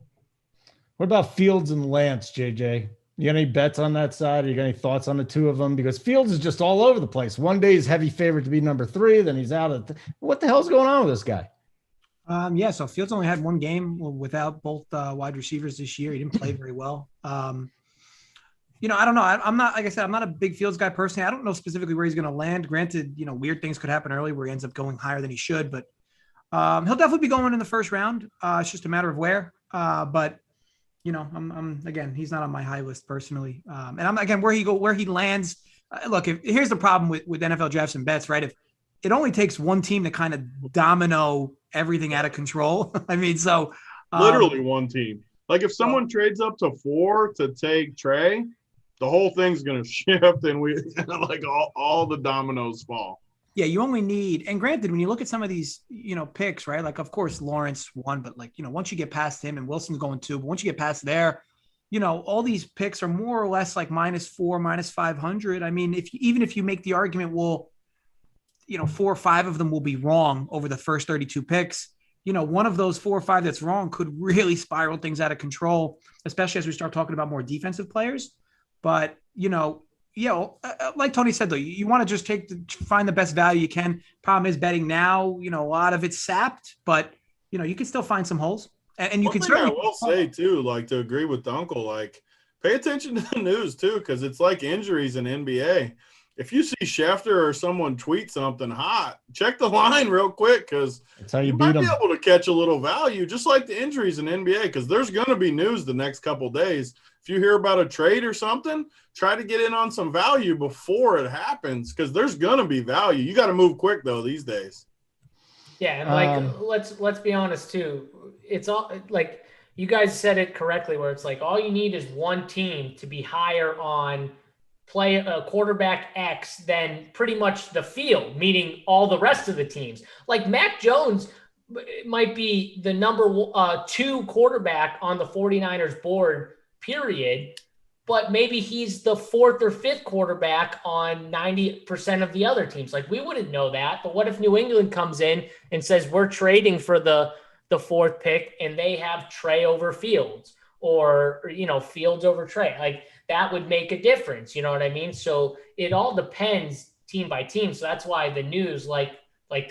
What about Fields and Lance, JJ? You got any bets on that side? Or you got any thoughts on the 2 of them? Because Fields is just all over the place. One day he's heavy favorite to be number 3, then he's out. What the hell's going on with this guy? So Fields only had 1 game without both wide receivers this year. He didn't play very well. I don't know. I'm not, like I said, I'm not a big Fields guy personally. I don't know specifically where he's going to land. Granted, weird things could happen early where he ends up going higher than he should, but he'll definitely be going in the first round. It's just a matter of where. But I'm again, he's not on my high list personally. And I'm again where he lands. Look, here's the problem with NFL drafts and bets, right? If it only takes one team to kind of domino everything out of control. I mean, so literally one team. Like, if someone trades up to 4 to take Trey, the whole thing's going to shift, and we like all the dominoes fall. Yeah, you only need, and granted, when you look at some of these, picks, right? Like, of course, Lawrence won, but like, once you get past him and Wilson's going 2, but once you get past there, all these picks are more or less like -4, -500. I mean, even if you make the argument, well, 4 or 5 of them will be wrong over the first 32 picks. One of those 4 or 5 that's wrong could really spiral things out of control, especially as we start talking about more defensive players. But, like Tony said, though, you want to just find the best value you can. Problem is betting now, a lot of it's sapped, but, you can still find some holes. And you can certainly. I will say, too, like, to agree with Dunkel, like, pay attention to the news, too, because it's like injuries in NBA. If you see Schefter or someone tweet something hot, check the line real quick, because you might be able to catch a little value, just like the injuries in NBA, because there's going to be news the next couple of days. If you hear about a trade or something, try to get in on some value before it happens, because there's going to be value. You got to move quick, though, these days. Yeah, and like let's be honest, too. It's all like you guys said it correctly, where it's like all you need is one team to be higher on play a quarterback X than pretty much the field, meaning all the rest of the teams. Like Mac Jones might be the number 2 quarterback on the 49ers board, period, but maybe he's the 4th or 5th quarterback on 90% of the other teams. Like, we wouldn't know that, but what if New England comes in and says we're trading for the 4th pick and they have Trey over Fields? or Fields over Trey. Like that would make a difference. You know what I mean? So it all depends team by team. So that's why the news, like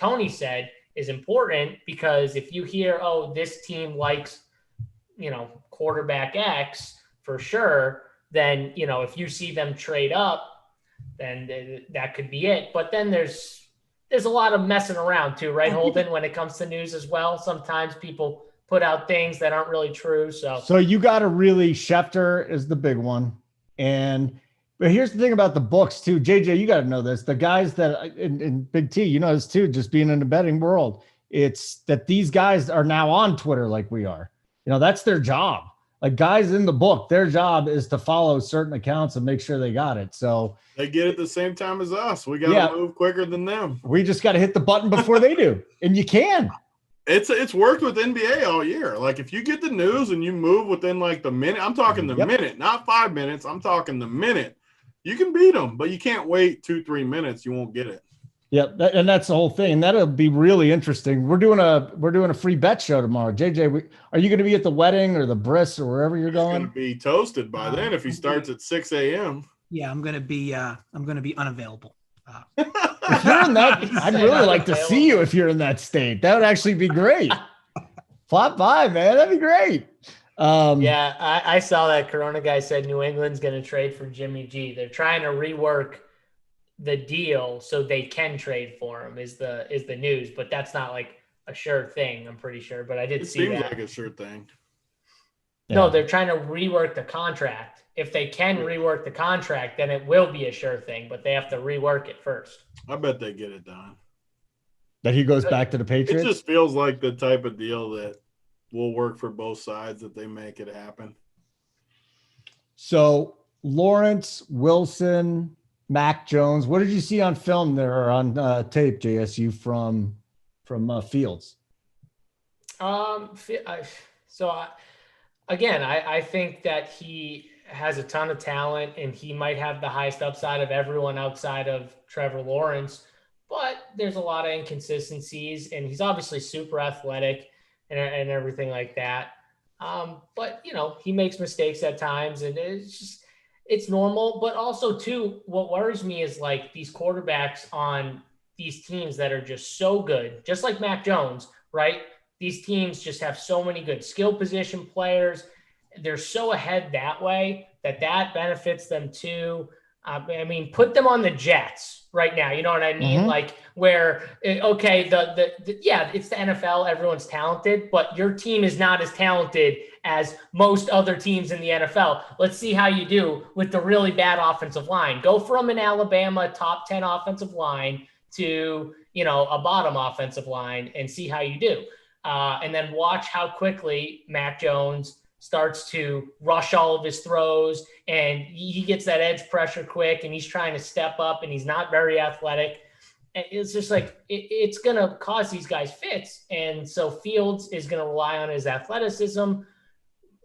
Tony said, is important, because if you hear, oh, this team likes, quarterback X for sure, then, if you see them trade up, then that could be it. But then there's a lot of messing around too, right, Holden, when it comes to news as well. Sometimes people put out things that aren't really true. So you got to really, Schefter is the big one. But here's the thing about the books too. JJ, you got to know this. The guys that in Big T, this too, just being in the betting world, it's that these guys are now on Twitter like we are. That's their job. Like guys in the book, their job is to follow certain accounts and make sure they got it. So they get it the same time as us. We got to move quicker than them. We just got to hit the button before they do. And you can. It's worked with NBA all year. Like if you get the news and you move within like the minute, I'm talking the minute, not 5 minutes. I'm talking the minute. You can beat them, but you can't wait 2-3 minutes. You won't get it. Yep, and that's the whole thing. And that'll be really interesting. We're doing a free bet show tomorrow. JJ, are you going to be at the wedding or the bris or wherever you're going? He's going to be toasted by then if he starts at 6 a.m. Yeah, I'm going to be unavailable. If you're in that, I'd really like to see you if you're in that state. That would actually be great. Flop by, man. That'd be great. I saw that Corona guy said New England's going to trade for Jimmy G. They're trying to rework the deal so they can trade for him is the news, but that's not like a sure thing, I'm pretty sure. But I did see that. Seems like a sure thing. No, they're trying to rework the contract. If they can rework the contract, then it will be a sure thing, but they have to rework it first. I bet they get it done. That he goes back to the Patriots? It just feels like the type of deal that will work for both sides, that they make it happen. So Lawrence, Wilson, Mac Jones, what did you see on film there or on tape, JSU, from Fields? I think that he has a ton of talent and he might have the highest upside of everyone outside of Trevor Lawrence, but there's a lot of inconsistencies and he's obviously super athletic and everything like that. But he makes mistakes at times and it's normal. But also too, what worries me is like these quarterbacks on these teams that are just so good, just like Mac Jones, right? These teams just have so many good skill position players. They're so ahead that way that benefits them too. Put them on the Jets right now. You know what I mean? Mm-hmm. Like where, okay, it's the NFL. Everyone's talented, but your team is not as talented as most other teams in the NFL. Let's see how you do with the really bad offensive line. Go from an Alabama top 10 offensive line to, a bottom offensive line and see how you do. And then watch how quickly Mac Jones starts to rush all of his throws and he gets that edge pressure quick and he's trying to step up and he's not very athletic. And it's just like, it's going to cause these guys fits. And so Fields is going to rely on his athleticism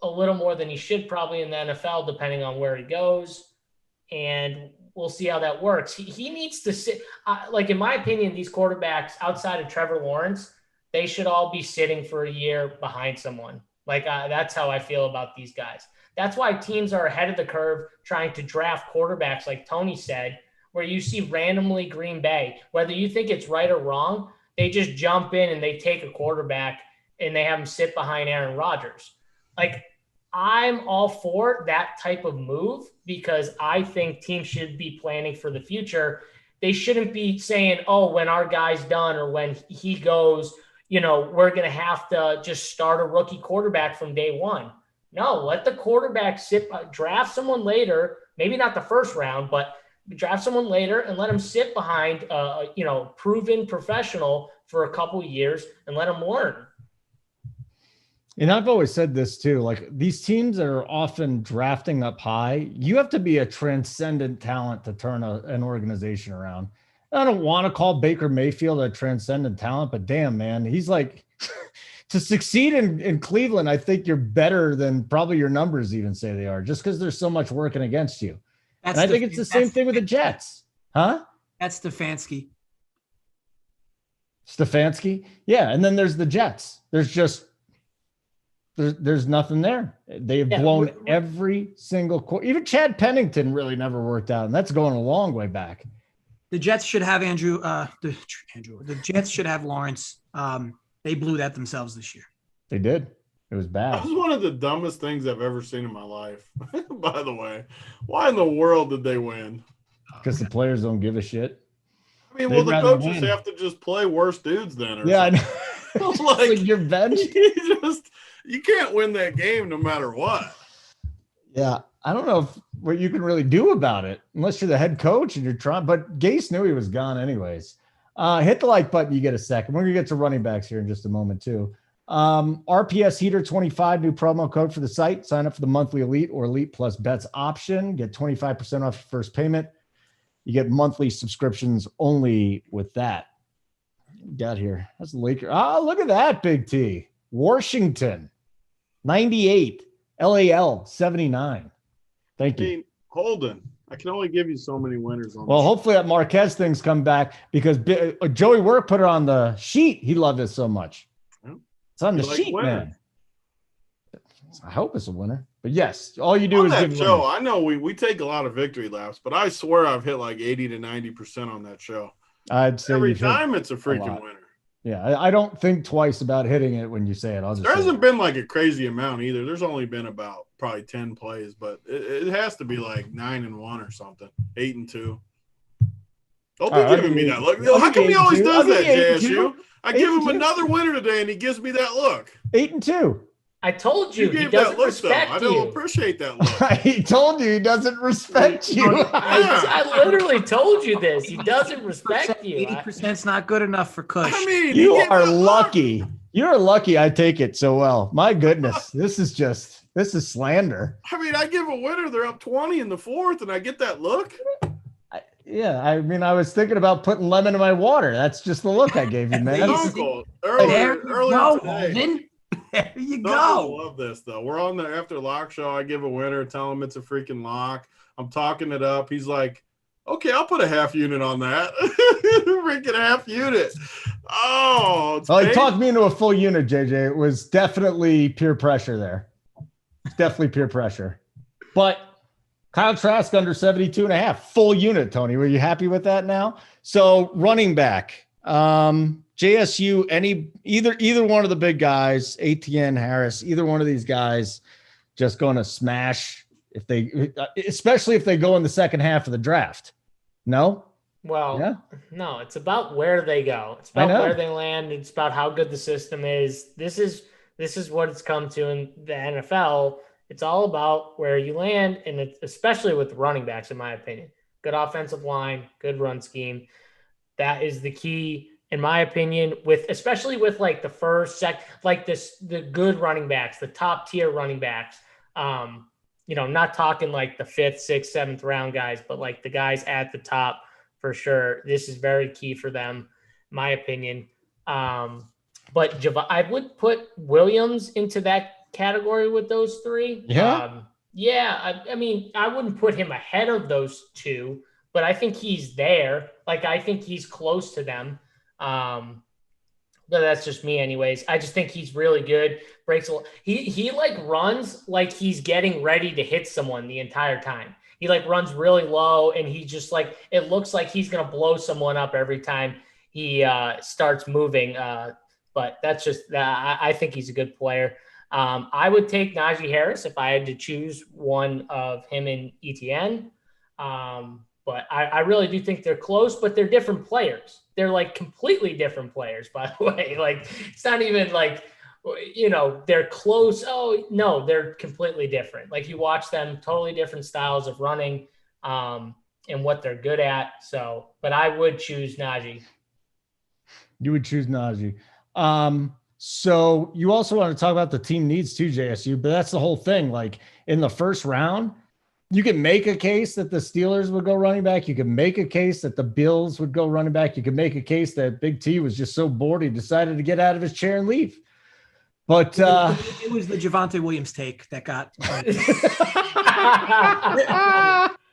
a little more than he should probably in the NFL, depending on where he goes. And we'll see how that works. He needs to sit, in my opinion, these quarterbacks outside of Trevor Lawrence, they should all be sitting for a year behind someone. That's how I feel about these guys. That's why teams are ahead of the curve trying to draft quarterbacks, like Tony said, where you see randomly Green Bay, whether you think it's right or wrong, they just jump in and they take a quarterback and they have him sit behind Aaron Rodgers. I'm all for that type of move because I think teams should be planning for the future. They shouldn't be saying, oh, when our guy's done or when he goes, we're going to have to just start a rookie quarterback from day one. No, let the quarterback sit, draft someone later, maybe not the first round, but draft someone later and let him sit behind proven professional for a couple years and let him learn. And I've always said this too, like these teams that are often drafting up high, you have to be a transcendent talent to turn an organization around. I don't want to call Baker Mayfield a transcendent talent, but damn, man, he's like to succeed in Cleveland. I think you're better than probably your numbers even say they are, just because there's so much working against you. And I think it's the same thing with the Jets, huh? That's Stefanski. Stefanski, yeah. And then there's the Jets. There's just there's nothing there. They've blown every single quarter. Even Chad Pennington really never worked out, and that's going a long way back. The Jets should have the Jets should have Lawrence. They blew that themselves this year. They did. It was bad. That was one of the dumbest things I've ever seen in my life. By the way, why in the world did they win? Because the players don't give a shit. I mean, the coaches have to just play worse dudes then. Or I know. Like your bench. You can't win that game no matter what. Yeah. I don't know what you can really do about it unless you're the head coach and you're trying. But Gase knew he was gone anyways. Hit the like button. You get a second. We're going to get to running backs here in just a moment too. RPS Heater 25, new promo code for the site. Sign up for the monthly Elite or Elite Plus Bets option. Get 25% off your first payment. You get monthly subscriptions only with that. Got here. That's the Laker. Oh, look at that, Big T. Washington, 98. LAL, 79. Thank you. I mean, Holden, I can only give you so many winners on Well, hopefully that Marquez thing's come back because Joey Work put it on the sheet. He loved it so much. It's on the sheet, man. I hope it's a winner. But yes, all you do is give show. I know we take a lot of victory laps, but I swear I've hit like 80 to 90% on that show. I'd say every time it's a freaking winner. Yeah, I don't think twice about hitting it when you say it. There hasn't been like a crazy amount either. There's only been about probably 10 plays, but it has to be like 9-1 or something, 8-2. Don't be giving me that look. How come he always does that, JSU? I give him another winner today, and he gives me that look. 8-2. I told you he gave doesn't that look, respect though. you. I don't appreciate that look. He told you he doesn't respect you. I literally told you this. He doesn't respect you. 80% is not good enough for Kush. I mean, you are lucky. You're lucky I take it so well. My goodness, this is slander. I mean, I give a winner. They're up 20 in the fourth, and I get that look. I mean, I was thinking about putting lemon in my water. That's just the look I gave you, man. Earlier today. There you go. I love this though. We're on the after lock show. I give a winner, tell him it's a freaking lock. I'm talking it up. He's like, okay, I'll put a half unit on that. Freaking half unit. He talked me into a full unit, JJ. It was definitely peer pressure there. It's definitely peer pressure. But Kyle Trask under 72.5, full unit, Tony. Were you happy with that now? So running back, JSU, either one of the big guys, ATN, Harris, either one of these guys just going to smash especially if they go in the second half of the draft. No? Well, yeah. No, it's about where they go. It's about where they land. It's about how good the system is. This is what it's come to in the NFL. It's all about where you land, and it's especially with running backs, in my opinion. Good offensive line, good run scheme. That is the key, in my opinion, especially with like the first, the good running backs, the top tier running backs. Not talking like the 5th, 6th, 7th round guys, but like the guys at the top for sure. This is very key for them, my opinion. But I would put Williams into that category with those three. Yeah. I mean, I wouldn't put him ahead of those two, but I think he's there. Like, I think he's close to them. But that's just me anyways. I just think he's really good. Breaks a lot. He like runs like he's getting ready to hit someone the entire time. He like runs really low, and he just like, it looks like he's going to blow someone up every time he starts moving. But that's just, I think he's a good player. I would take Najee Harris if I had to choose one of him and ETN. But I really do think they're close, but they're different players. They're like completely different players, by the way. Like, it's not even like, they're close. Oh, no, they're completely different. Like, you watch them, totally different styles of running and what they're good at. So, but I would choose Najee. You would choose Najee. So you also want to talk about the team needs too, JSU, but that's the whole thing. Like, in the first round, you can make a case that the Steelers would go running back. You can make a case that the Bills would go running back. You can make a case that Big T was just so bored he decided to get out of his chair and leave. But it was the Javonte Williams take that got.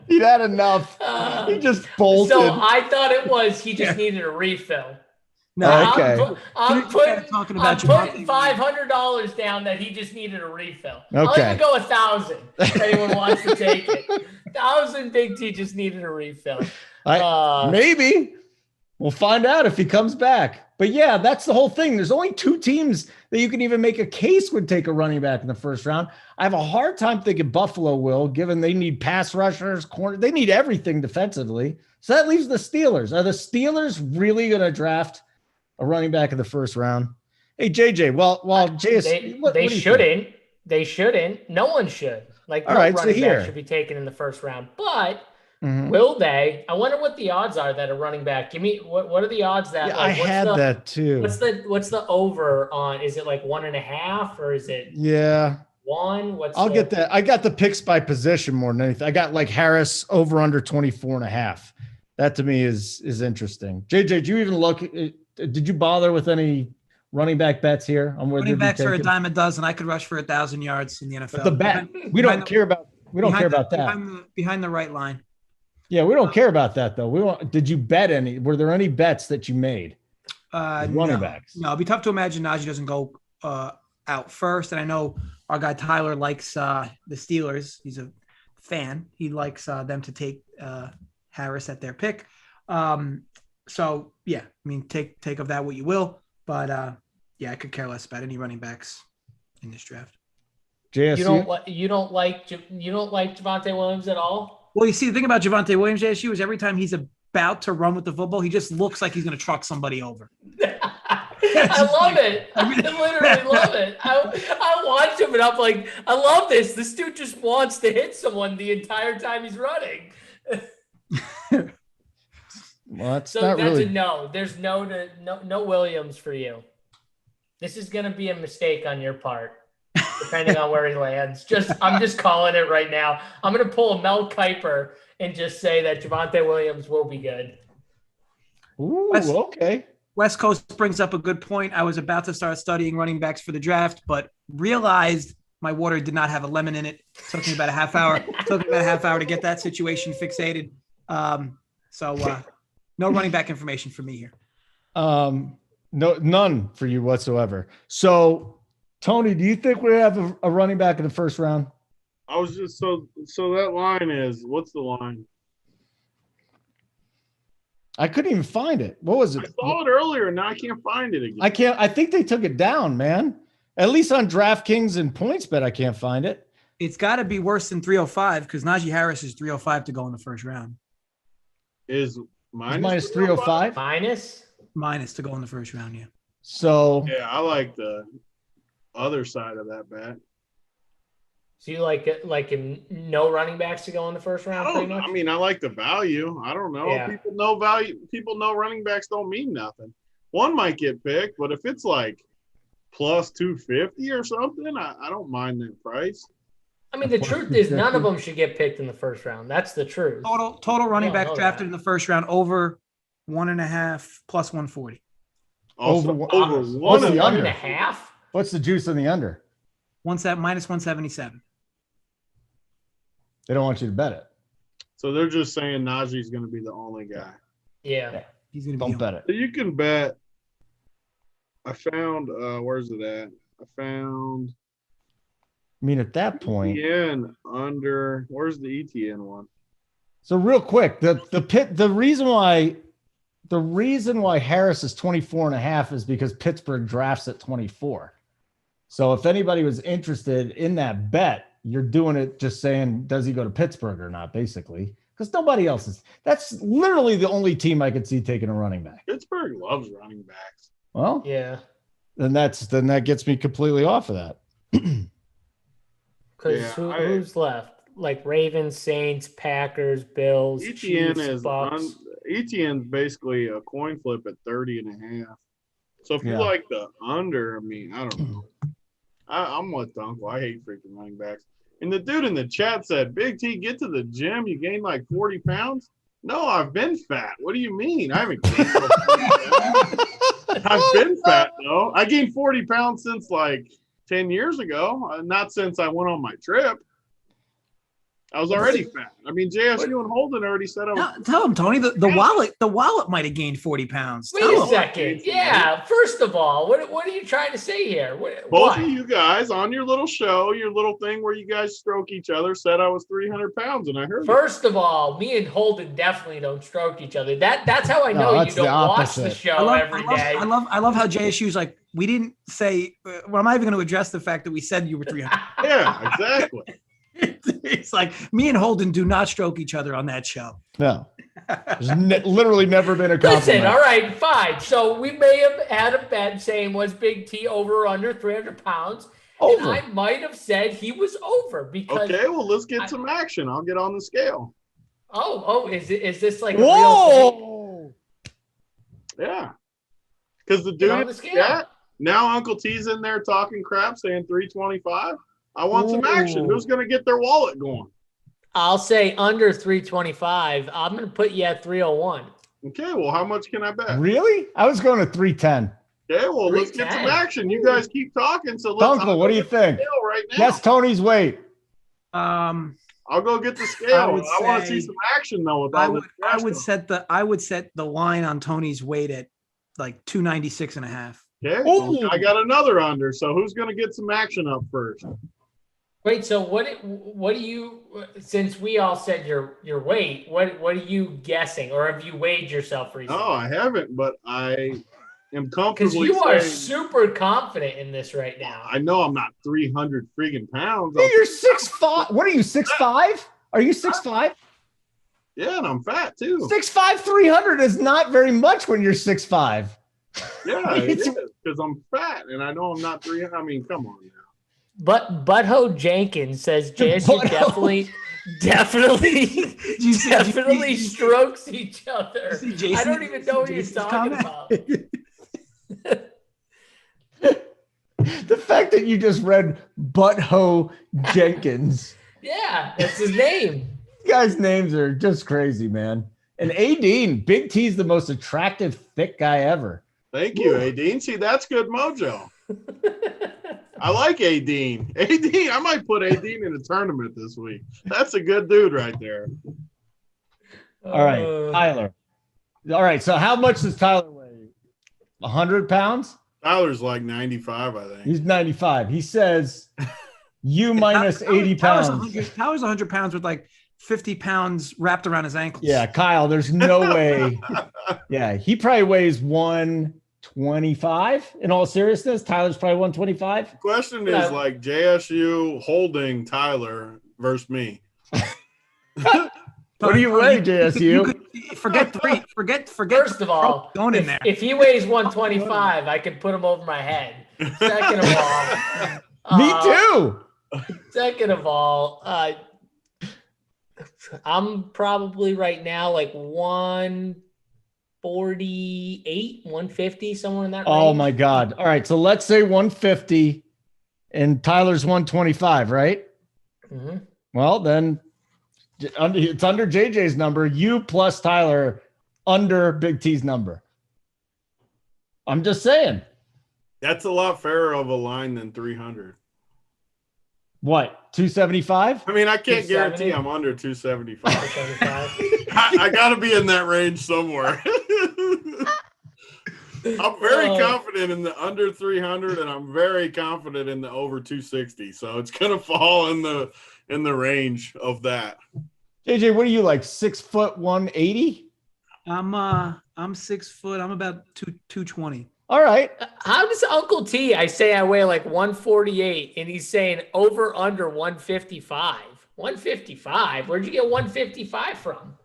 He'd had enough. He just bolted. So I thought it was he just needed a refill. No, Okay. I'm talking putting about Javonte $500 down that he just needed a refill. I'll Okay. even go 1,000 if anyone wants to take it. 1,000 Big T just needed a refill. Maybe. We'll find out if he comes back. But yeah, that's the whole thing. There's only 2 teams that you can even make a case would take a running back in the first round. I have a hard time thinking Buffalo will, given they need pass rushers, corner. They need everything defensively. So that leaves the Steelers. Are the Steelers really going to draft a running back in the first round? Hey, JJ, well, they shouldn't. They shouldn't. No one should. Like, no running back should be taken in the first round. But will they? I wonder what the odds are that a running back. Give me what are the odds that? Yeah, I had that too. What's the over on? Is it like 1.5 or is it? Yeah. 1? I'll get that. I got the picks by position more than anything. I got like Harris over under 24.5. That to me is interesting. JJ, did you even look? Did you bother with any running back bets here on where running backs are a dime a dozen? I could rush for 1,000 yards in the NFL. But the bet we don't care about. We don't care about that. Behind the right line. Yeah, we don't care about that though. Did you bet any? Were there any bets that you made? Running backs. No, it'd be tough to imagine Najee doesn't go out first. And I know our guy Tyler likes the Steelers. He's a fan. He likes them to take Harris at their pick. So yeah, I mean, take of that what you will. But yeah, I could care less about any running backs in this draft. JSU? You don't like Javonte Williams at all? Well, you see, the thing about Javonte Williams, JSU, is every time he's about to run with the football, he just looks like he's going to truck somebody over. I love it. I literally love it. I watch him and I'm like, I love this. This dude just wants to hit someone the entire time he's running. Well, that's a no. There's no Williams for you. This is going to be a mistake on your part, depending on where he lands. I'm just calling it right now. I'm going to pull a Mel Kiper and just say that Javonte Williams will be good. Ooh, okay. West Coast brings up a good point. I was about to start studying running backs for the draft, but realized my water did not have a lemon in it. Took me about a half hour to get that situation fixated. So no running back information for me here. No, none for you whatsoever. So, Tony, do you think we have a running back in the first round? I was just so that line is, what's the line? I couldn't even find it. What was it? I saw it earlier, and now I can't find it again. I think they took it down, man. At least on DraftKings and PointsBet, I can't find it. It's got to be worse than 305 because Najee Harris is 305 to go in the first round. Is minus 305? Minus to go in the first round, yeah. So yeah, I like the other side of that bet. So you like no running backs to go in the first round? I mean, I like the value. I don't know. Yeah. People know value. People know running backs don't mean nothing. One might get picked, but if it's like plus 250 or something, I don't mind that price. I mean, the truth is none of them should get picked in the first round. That's the truth. Total running backs drafted in the first round over 1.5 plus 140. Over what's the under? 1.5? What's the juice on the under? Minus 177. They don't want you to bet it. So they're just saying Najee's going to be the only guy. Yeah. He's going to don't bet it. So you can bet. I found where's it at? I mean, at that point, ETN under. Where's the ETN one? So real quick, the reason why Harris is 24.5 is because Pittsburgh drafts at 24. So if anybody was interested in that bet, you're doing it just saying, does he go to Pittsburgh or not, basically? Because nobody else is. That's literally the only team I could see taking a running back. Pittsburgh loves running backs. Well, yeah. Then that gets me completely off of that. Because who's left? Like Ravens, Saints, Packers, Bills, ETN Chiefs, Bucks. ETN's basically a coin flip at 30.5. So if you like the under, I mean, I don't know. I'm with Dunkel. I hate freaking running backs. And the dude in the chat said, Big T, get to the gym. You gained like 40 pounds. No, I've been fat. What do you mean? I haven't gained 40 pounds. I've been fat, though. I gained 40 pounds since like 10 years ago. Not since I went on my trip. I was already fat. I mean, JSU and Holden already said I was. Tell him, Tony, the wallet might have gained 40 pounds. Wait a second. Yeah. First of all, what are you trying to say here? Both of you guys on your little show, your little thing where you guys stroke each other, said I was 300 pounds, and I heard. First of all, me and Holden definitely don't stroke each other. That's how I know you don't watch the show every day. I love how JSU's like, we didn't say. Well, I'm not even going to address the fact that we said you were 300. Yeah, exactly. It's like me and Holden do not stroke each other on that show. No, there's literally never been a compliment. Listen, all right, fine. So we may have had a bet saying was Big T over or under 300 pounds. Over. And I might have said he was over because. Okay, well, let's get some action. I'll get on the scale. Is this like a Whoa! real thing? Yeah, because the dude. Yeah. Now Uncle T's in there talking crap, saying 325. I want some action. Who's going to get their wallet going? I'll say under 325. I'm going to put you at 301. Okay, well, how much can I bet? Really? I was going to 310. Okay, well, let's get some action. You guys keep talking. So let's. Uncle, what do you think? Right now. Guess Tony's weight. I'll go get the scale. I want to see some action though. I would set the line on Tony's weight at like 296.5. Okay, well, I got another under. So who's going to get some action up first? Wait, so what do you, since we all said your weight, what are you guessing, or have you weighed yourself recently? No, I haven't, but I am comfortably. Because you are super confident in this right now. I know I'm not 300 friggin' pounds. Hey, you're 6'5". What are you, 6'5"? Are you 6'5"? Yeah, and I'm fat too. 6'5", 300 is not very much when you're 6'5". Yeah, it is, because I'm fat, and I know I'm not 300. I mean, come on now. But Butthole Jenkins says JSU definitely strokes each other. I don't even know what you're talking about. The fact that you just read Butthole Jenkins. Yeah, that's his name. You guys' names are just crazy, man. And Adine, Big T's the most attractive, thick guy ever. Thank you, Adine. See, that's good mojo. I like Adine. I might put Adine in a tournament this week. That's a good dude right there. All right, Tyler. All right, so how much does Tyler weigh? 100 pounds? Tyler's like 95, I think. He's 95. He says you minus 80 pounds. Tyler's 100 pounds with like 50 pounds wrapped around his ankles. Yeah, Kyle, there's no way. Yeah, he probably weighs 125 in all seriousness. Tyler's probably 125. The question is like JSU holding Tyler versus me. What do you weigh, JSU? Forget three. Forget. First of all, going in there. If he weighs 125, I can put him over my head. Second of all, me too. Second of all, I'm probably right now like 148, 150, somewhere in that range. Oh my God. All right. So let's say 150 and Tyler's 125, right? Mm-hmm. Well, then it's under JJ's number. You plus Tyler under Big T's number. I'm just saying. That's a lot fairer of a line than 300. What, 275? I mean, I can't guarantee I'm under 275. I got to be in that range somewhere. I'm very confident in the under 300, and I'm very confident in the over 260. So it's going to fall in the range of that. JJ, what are you, like 6 foot 180? I'm 6 foot. I'm about 220. All right. How does Uncle T, I say I weigh like 148, and he's saying over under 155. 155? Where'd you get 155 from?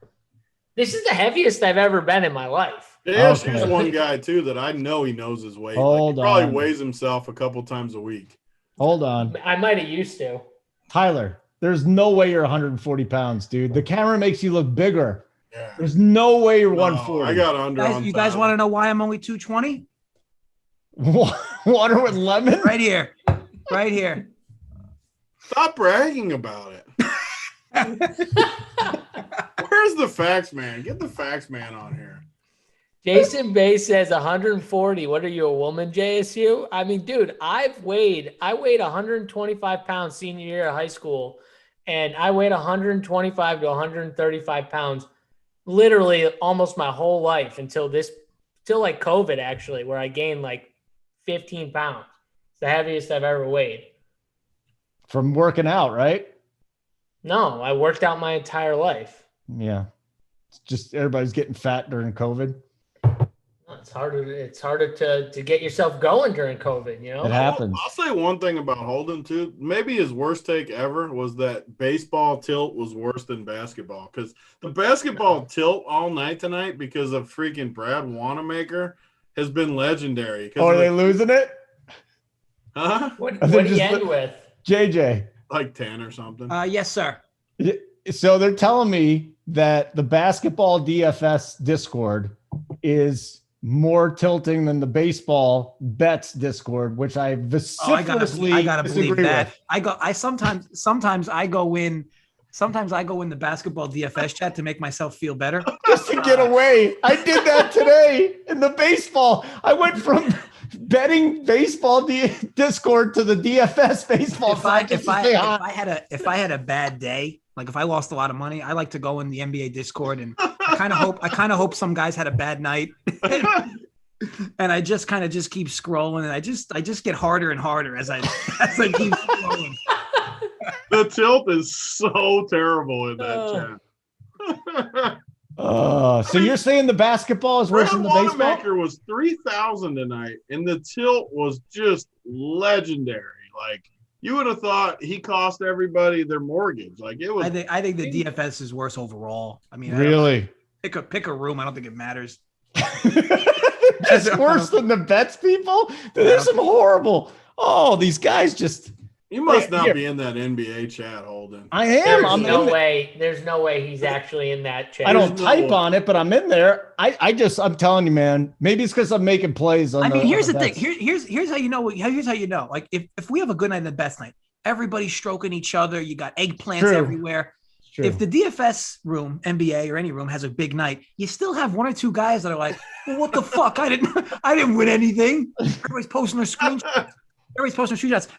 This is the heaviest I've ever been in my life. Yeah, she's one guy too that I know he knows his weight. He probably weighs himself a couple times a week. Hold on. I might have used to. Tyler, there's no way you're 140 pounds, dude. The camera makes you look bigger. Yeah. There's no way you're 140. I got under. You guys want to know why I'm only 220? Water with lemon? Right here. Right here. Stop bragging about it. Where's the facts man? Get the facts man on here. Jason Bay says 140. What are you, a woman, JSU? I mean, dude, I weighed 125 pounds senior year of high school, and I weighed 125 to 135 pounds, literally almost my whole life until like COVID actually, where I gained like 15 pounds. It's the heaviest I've ever weighed. From working out, right? No, I worked out my entire life. Yeah. It's just everybody's getting fat during COVID. It's harder to get yourself going during COVID, you know? It happens. I'll say one thing about Holden too. Maybe his worst take ever was that baseball tilt was worse than basketball, because the basketball tilt all night tonight because of freaking Brad Wanamaker has been legendary. Oh, are they losing it? Huh? What do you end with? JJ. Like 10 or something. Yes, sir. So they're telling me that the basketball DFS Discord is more tilting than the baseball bets Discord, which I vociferously I gotta believe that. with. Sometimes I go in the basketball DFS chat to make myself feel better. Just to get away. I did that today in the baseball. I went from betting baseball Discord to the DFS baseball. If I had a bad day, like if I lost a lot of money, I like to go in the NBA Discord, and I kind of hope some guys had a bad night. And I just keep scrolling, and I just get harder and harder as I keep scrolling. The tilt is so terrible in that chat. So you're saying the basketball is worse than the baseball? Wanamaker was 3,000 tonight, and the tilt was just legendary. Like, you would have thought he cost everybody their mortgage. Like, it was. I think the DFS is worse overall. I mean, really? Pick a room. I don't think it matters. That's worse than the bets, people. There's some horrible. Oh, these guys just. You must not be in that NBA chat, Holden. I am. There's no way he's actually in that chat. I don't type on it, but I'm in there. I'm telling you, man. Maybe it's because I'm making plays on. Here's the thing. Here's how you know. Here's how you know. Like if we have a good night and the best night, everybody's stroking each other. You got eggplants everywhere. True. If the DFS room, NBA or any room has a big night, you still have one or two guys that are like, well, "What the fuck? I didn't win anything." Everybody's posting their screenshots.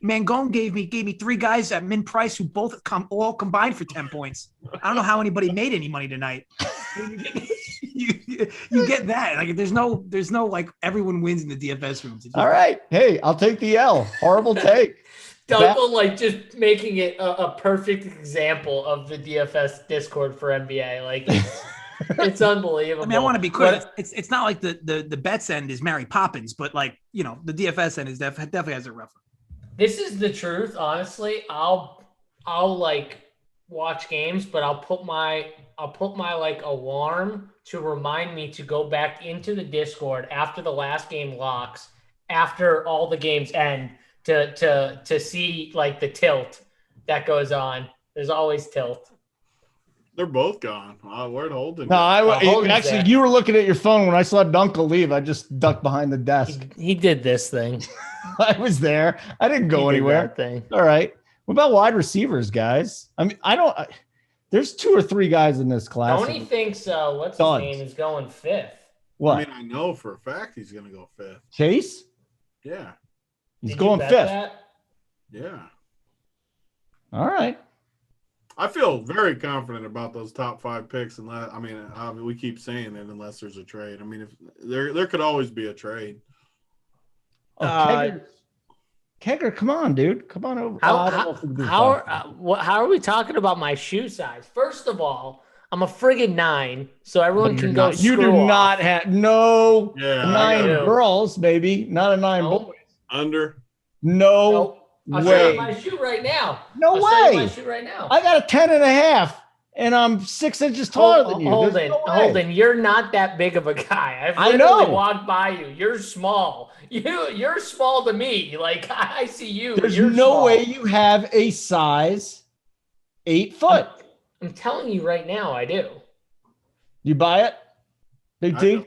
Mangone gave me three guys at min price who both all combined for 10 points. I don't know how anybody made any money tonight. You get that. Like there's no like everyone wins in the DFS rooms. All right. Hey, I'll take the L. Horrible take. Dunkel like just making it a perfect example of the DFS Discord for NBA. Like it's unbelievable. I mean, I want to be clear. It's not like the bets end is Mary Poppins, but like, you know, the DFS end is definitely has it rougher. This is the truth, honestly. I'll like watch games, but I'll put my like alarm to remind me to go back into the Discord after the last game locks, after all the games end, to see like the tilt that goes on. There's always tilt. They're both gone. Where'd Holden? No, actually, you were looking at your phone when I saw Dunkel leave. I just ducked behind the desk. He did this thing. I was there. I didn't go anywhere. All right. What about wide receivers, guys? I mean, there's two or three guys in this class. Tony thinks what's his name is going fifth. What? I mean, I know for a fact he's going to go fifth. Chase? Yeah. He's going fifth. Yeah. All right. I feel very confident about those top 5 picks. We keep saying it unless there's a trade. I mean, if there could always be a trade. Kegger, come on, dude. Come on over. How are we talking about my shoe size? First of all, I'm a friggin' 9, so everyone can go. You do not have 9 girls, baby, not a 9 boys. Under. No I'll way. show you my shoe right now. No way. Show you my shoe right now. I got a 10.5, and I'm 6 inches taller than you. Holden, you're not that big of a guy. I know. Walked by you. You're small. You're small to me. Like I see you. There's you're no small. way you have a size 8 foot. I'm telling you right now, I do. You buy it, Big T?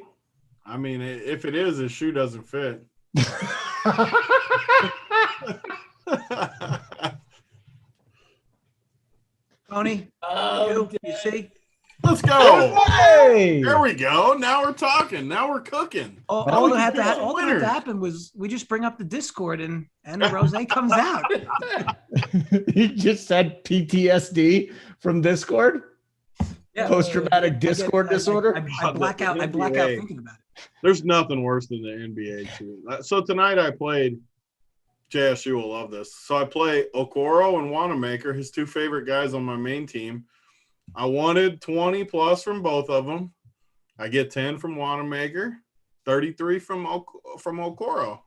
I mean, if it is, his shoe doesn't fit. Tony, you see? Let's go. Hey! There we go. Now we're talking. Now we're cooking. All that had to happen was we just bring up the Discord and the rosé comes out. You just said PTSD from Discord? Yeah. Post-traumatic Discord disorder? I black out thinking about it. There's nothing worse than the NBA too. So tonight I played. JSU will love this. So I play Okoro and Wanamaker, his two favorite guys on my main team. I wanted 20 plus from both of them. I get 10 from Wanamaker, 33 from Okoro.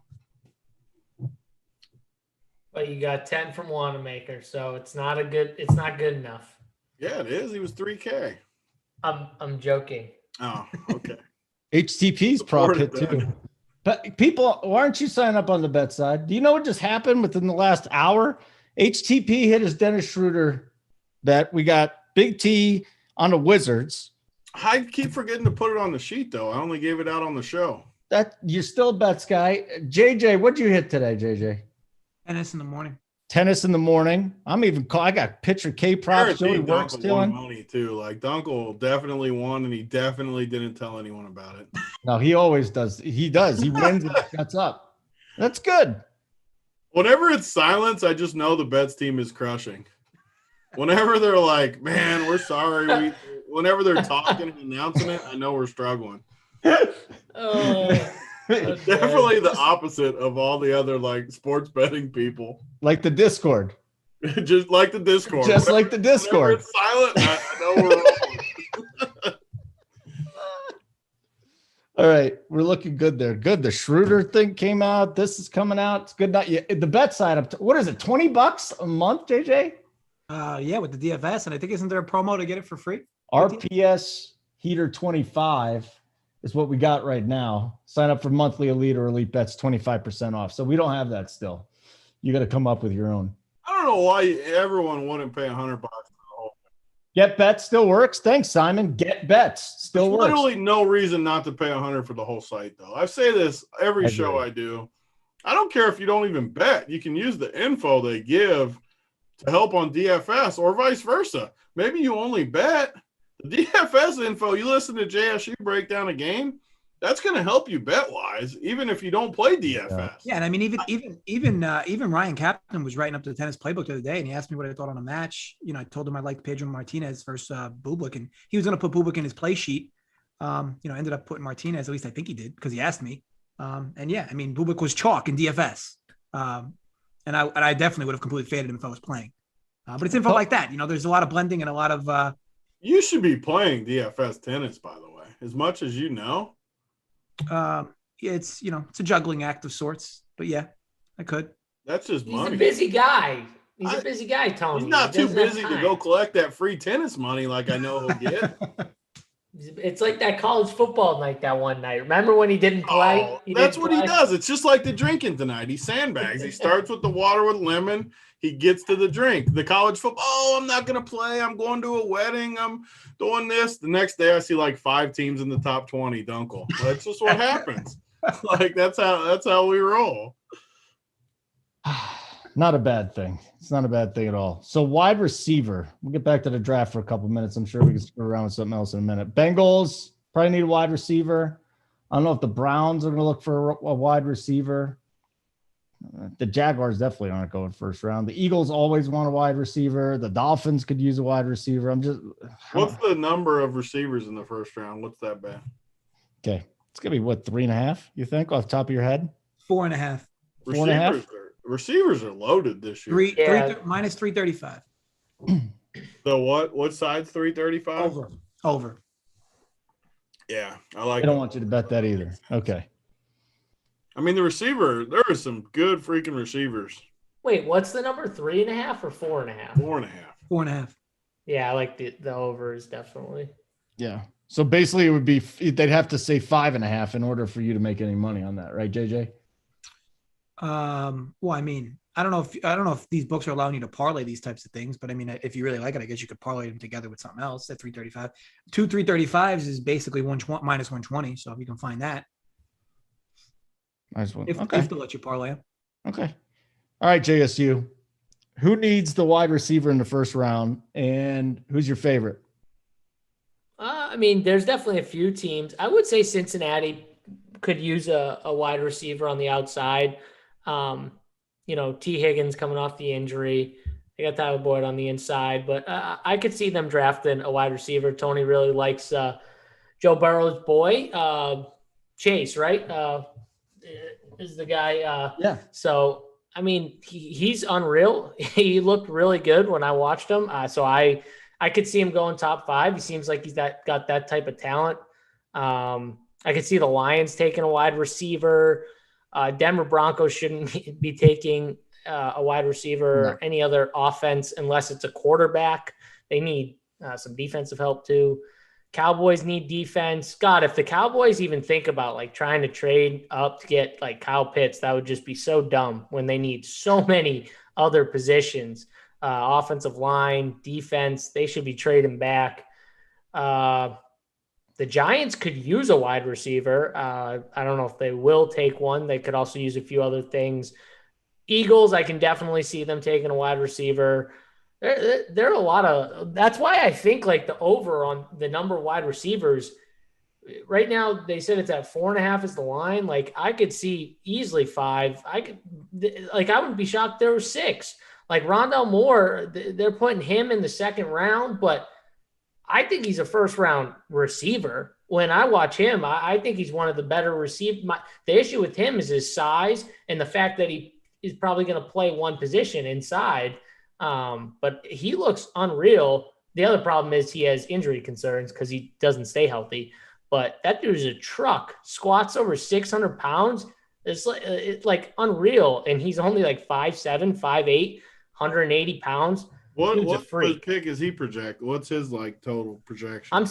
But you got 10 from Wanamaker, so it's not good enough. Yeah, it is. He was 3K. I'm joking. Oh, okay. HTP's prop hit too. But people, why aren't you signing up on the bet side? Do you know what just happened within the last hour? HTP hit his Dennis Schroeder bet. We got Big T on the Wizards. I keep forgetting to put it on the sheet, though. I only gave it out on the show. That you're still a bets guy. JJ, what'd you hit today, JJ? Tennis in the morning. Tennis in the morning. I got pitcher K props. Joey works won money too. Like Dunkel definitely won, and he definitely didn't tell anyone about it. No, he always does. He does. He wins and shuts up. That's good. Whenever it's silence, I just know the bets team is crushing. Whenever they're like, "Man, we're sorry," whenever they're talking and announcing it, I know we're struggling. Definitely the opposite of all the other like sports betting people. Like the Discord. Just like the Discord. Just like the Discord. Whenever it's silent, I know we're rolling. All right, we're looking good there. Good. The Schroeder thing came out. This is coming out. It's good. Not yet. The bet side up. What is it? $20 a month, JJ? Yeah, with the DFS, and I think isn't there a promo to get it for free? RPS Heater 25 is what we got right now. Sign up for monthly elite or elite bets, 25% off. So we don't have that still. You got to come up with your own. I don't know why everyone wouldn't pay $100 for the whole thing. Get Bets still works. Thanks, Simon. Get Bets still works. Literally no reason not to pay $100 for the whole site, though. I say this every show I do. I don't care if you don't even bet. You can use the info they give to help on DFS or vice versa. Maybe you only bet. The DFS info, you listen to JSU break down a game, that's going to help you bet wise, even if you don't play DFS. Yeah, and I mean, even Ryan Captain was writing up the tennis playbook the other day, and he asked me what I thought on a match. You know, I told him I liked Pedro Martinez versus Bublik, and he was going to put Bublik in his play sheet. Ended up putting Martinez. At least I think he did because he asked me. And yeah, I mean, Bublik was chalk in DFS, and I definitely would have completely faded him if I was playing. But it's info like that. You know, there's a lot of blending and a lot of. You should be playing DFS tennis, by the way, as much as you know. It's a juggling act of sorts, but yeah, I could. That's just money. He's a busy guy. He's a busy guy, Tony. He's not too busy to go collect that free tennis money like I know he'll get. It's like that college football night that one night. Remember when he didn't play? He does. It's just like the drinking tonight. He sandbags. He starts with the water with lemon. He gets to the drink. The college football, I'm not going to play. I'm going to a wedding. I'm doing this. The next day I see like 5 teams in the top 20, Dunkel. That's just what happens. Like that's how we roll. Not a bad thing. It's not a bad thing at all. So wide receiver. We'll get back to the draft for a couple minutes. I'm sure we can screw around with something else in a minute. Bengals probably need a wide receiver. I don't know if the Browns are going to look for a wide receiver. The Jaguars definitely aren't going first round. The Eagles always want a wide receiver. The Dolphins could use a wide receiver. What's the number of receivers in the first round? What's that bet? Okay. It's going to be what, 3.5, you think, off the top of your head? 4.5. 4.5? Receivers are loaded this year. Minus 335. So what side's 335? Over. Yeah, I like. I don't want you to bet that either. Okay. I mean, there are some good freaking receivers. Wait, what's the number? 3.5 or 4.5? 4.5. 4.5. Yeah, I like the overs definitely. Yeah. So basically, it would be they'd have to say 5.5 in order for you to make any money on that, right, JJ? Well, I mean, I don't know if these books are allowing you to parlay these types of things, but I mean, if you really like it, I guess you could parlay them together with something else at 335. 2 335s is basically minus 120. So if you can find that, nice one. If they'll let you parlay them. Okay. All right, JSU. Who needs the wide receiver in the first round, and who's your favorite? I mean, there's definitely a few teams. I would say Cincinnati could use a wide receiver on the outside. T. Higgins coming off the injury. They got Tyler Boyd on the inside, but I could see them drafting a wide receiver. Tony really likes Joe Burrow's boy, Chase, right? Is the guy. Yeah. So, I mean, he's unreal. He looked really good when I watched him. So I could see him going top 5. He seems like he's got that type of talent. I could see the Lions taking a wide receiver. Denver Broncos shouldn't be taking a wide receiver or any other offense unless it's a quarterback. They need some defensive help too. Cowboys need defense. God, if the Cowboys even think about like trying to trade up to get like Kyle Pitts, that would just be so dumb when they need so many other positions. Offensive line, defense, they should be trading back. The Giants could use a wide receiver. I don't know if they will take one. They could also use a few other things. Eagles, I can definitely see them taking a wide receiver. There are a lot of – that's why I think like the over on the number of wide receivers right now, they said it's at 4.5 is the line. Like I could see easily 5. I wouldn't be shocked if there were 6. Like Rondale Moore, they're putting him in the second round, but I think he's a first-round receiver. When I watch him, I think he's one of the better receivers. The issue with him is his size and the fact that he is probably going to play one position inside. But he looks unreal. The other problem is he has injury concerns because he doesn't stay healthy. But that dude is a truck. Squats over 600 pounds. It's like unreal. And he's only like 5'7", 5'8", 180 pounds. What pick is he project? What's his like total projection?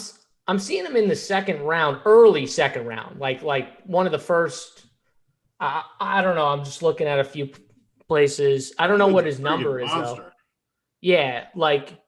I'm seeing him in the second round, early second round, like one of the first. I don't know. I'm just looking at a few places. I don't know what his number is though. Yeah, like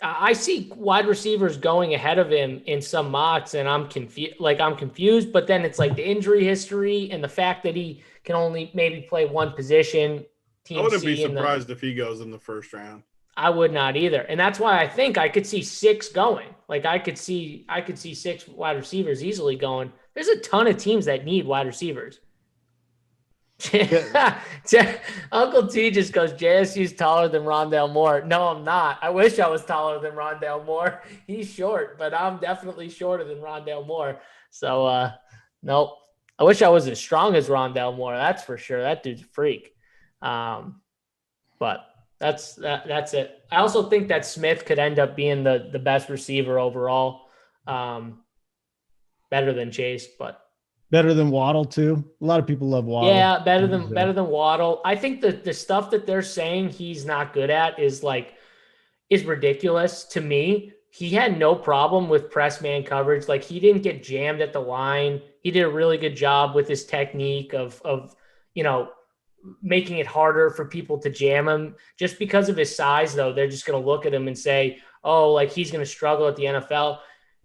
I see wide receivers going ahead of him in some mocks, and I'm confused. But then it's like the injury history and the fact that he can only maybe play one position. I wouldn't be surprised if he goes in the first round. I would not either. And that's why I think I could see 6 going. Like I could see 6 wide receivers easily going. There's a ton of teams that need wide receivers. Uncle T just goes, JSU's taller than Rondale Moore. No, I'm not. I wish I was taller than Rondale Moore. He's short, but I'm definitely shorter than Rondale Moore. So, nope. I wish I was as strong as Rondale Moore. That's for sure. That dude's a freak. But that's it. I also think that Smith could end up being the best receiver overall. Better than Chase, but better than Waddle too. A lot of people love Waddle. Yeah, better than Waddle. I think the stuff that they're saying he's not good at is ridiculous to me. He had no problem with press man coverage. Like he didn't get jammed at the line. He did a really good job with his technique of making it harder for people to jam him. Just because of his size, though, they're just going to look at him and say, oh, like he's going to struggle at the NFL.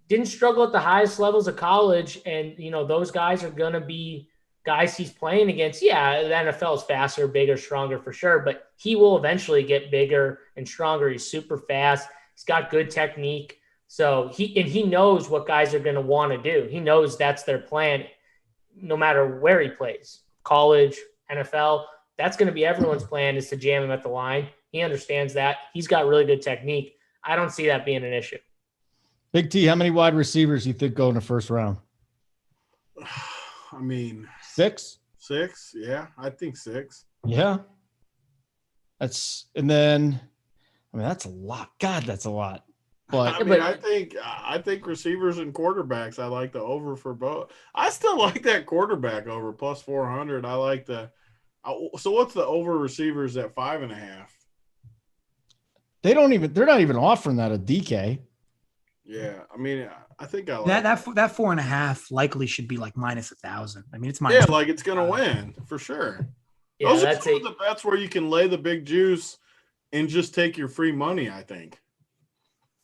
Didn't struggle at the highest levels of college. And, those guys are going to be guys he's playing against. Yeah, the NFL is faster, bigger, stronger for sure, but he will eventually get bigger and stronger. He's super fast. He's got good technique. So he knows what guys are going to want to do. He knows that's their plan no matter where he plays, college, NFL. That's going to be everyone's plan, is to jam him at the line. He understands that. He's got really good technique. I don't see that being an issue. Big T, how many wide receivers do you think go in the first round? I mean, 6? 6, yeah. I think 6. Yeah. That's a lot. God, that's a lot. But I think receivers and quarterbacks, I like the over for both. I still like that quarterback over plus 400. I like so what's the over receivers at 5.5? They're not even offering that at DK. Yeah. I mean, I think I like that 4.5 likely should be like minus 1,000. I mean, it's minus. Yeah, like it's going to win for sure. Yeah, those are some of the bets where you can lay the big juice and just take your free money, I think.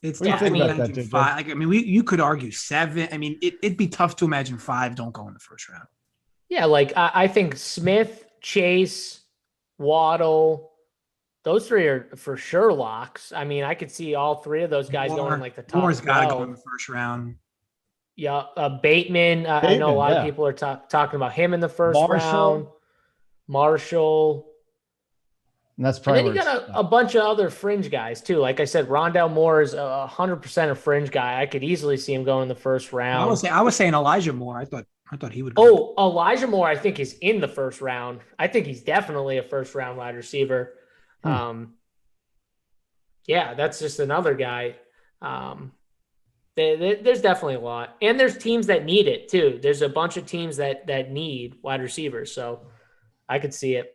It's definitely that, 5. You could argue 7. I mean, it'd be tough to imagine 5 don't go in the first round. Yeah, like I think Smith, Chase, Waddle, those three are for sure locks. I mean, I could see all three of those guys going in like the top Moore's got to go 12. in the first round. Yeah, Bateman. I know a lot of people are talking about him in the first round. Marshall. And that's probably. And then you got a bunch of other fringe guys too. Like I said, Rondell Moore is 100% a fringe guy. I could easily see him go in the first round. I was saying Elijah Moore. I thought he would go. Oh, Elijah Moore, I think is in the first round. I think he's definitely a first round wide receiver. Yeah, that's just another guy. There's definitely a lot. And there's teams that need it too. There's a bunch of teams that need wide receivers. So I could see it.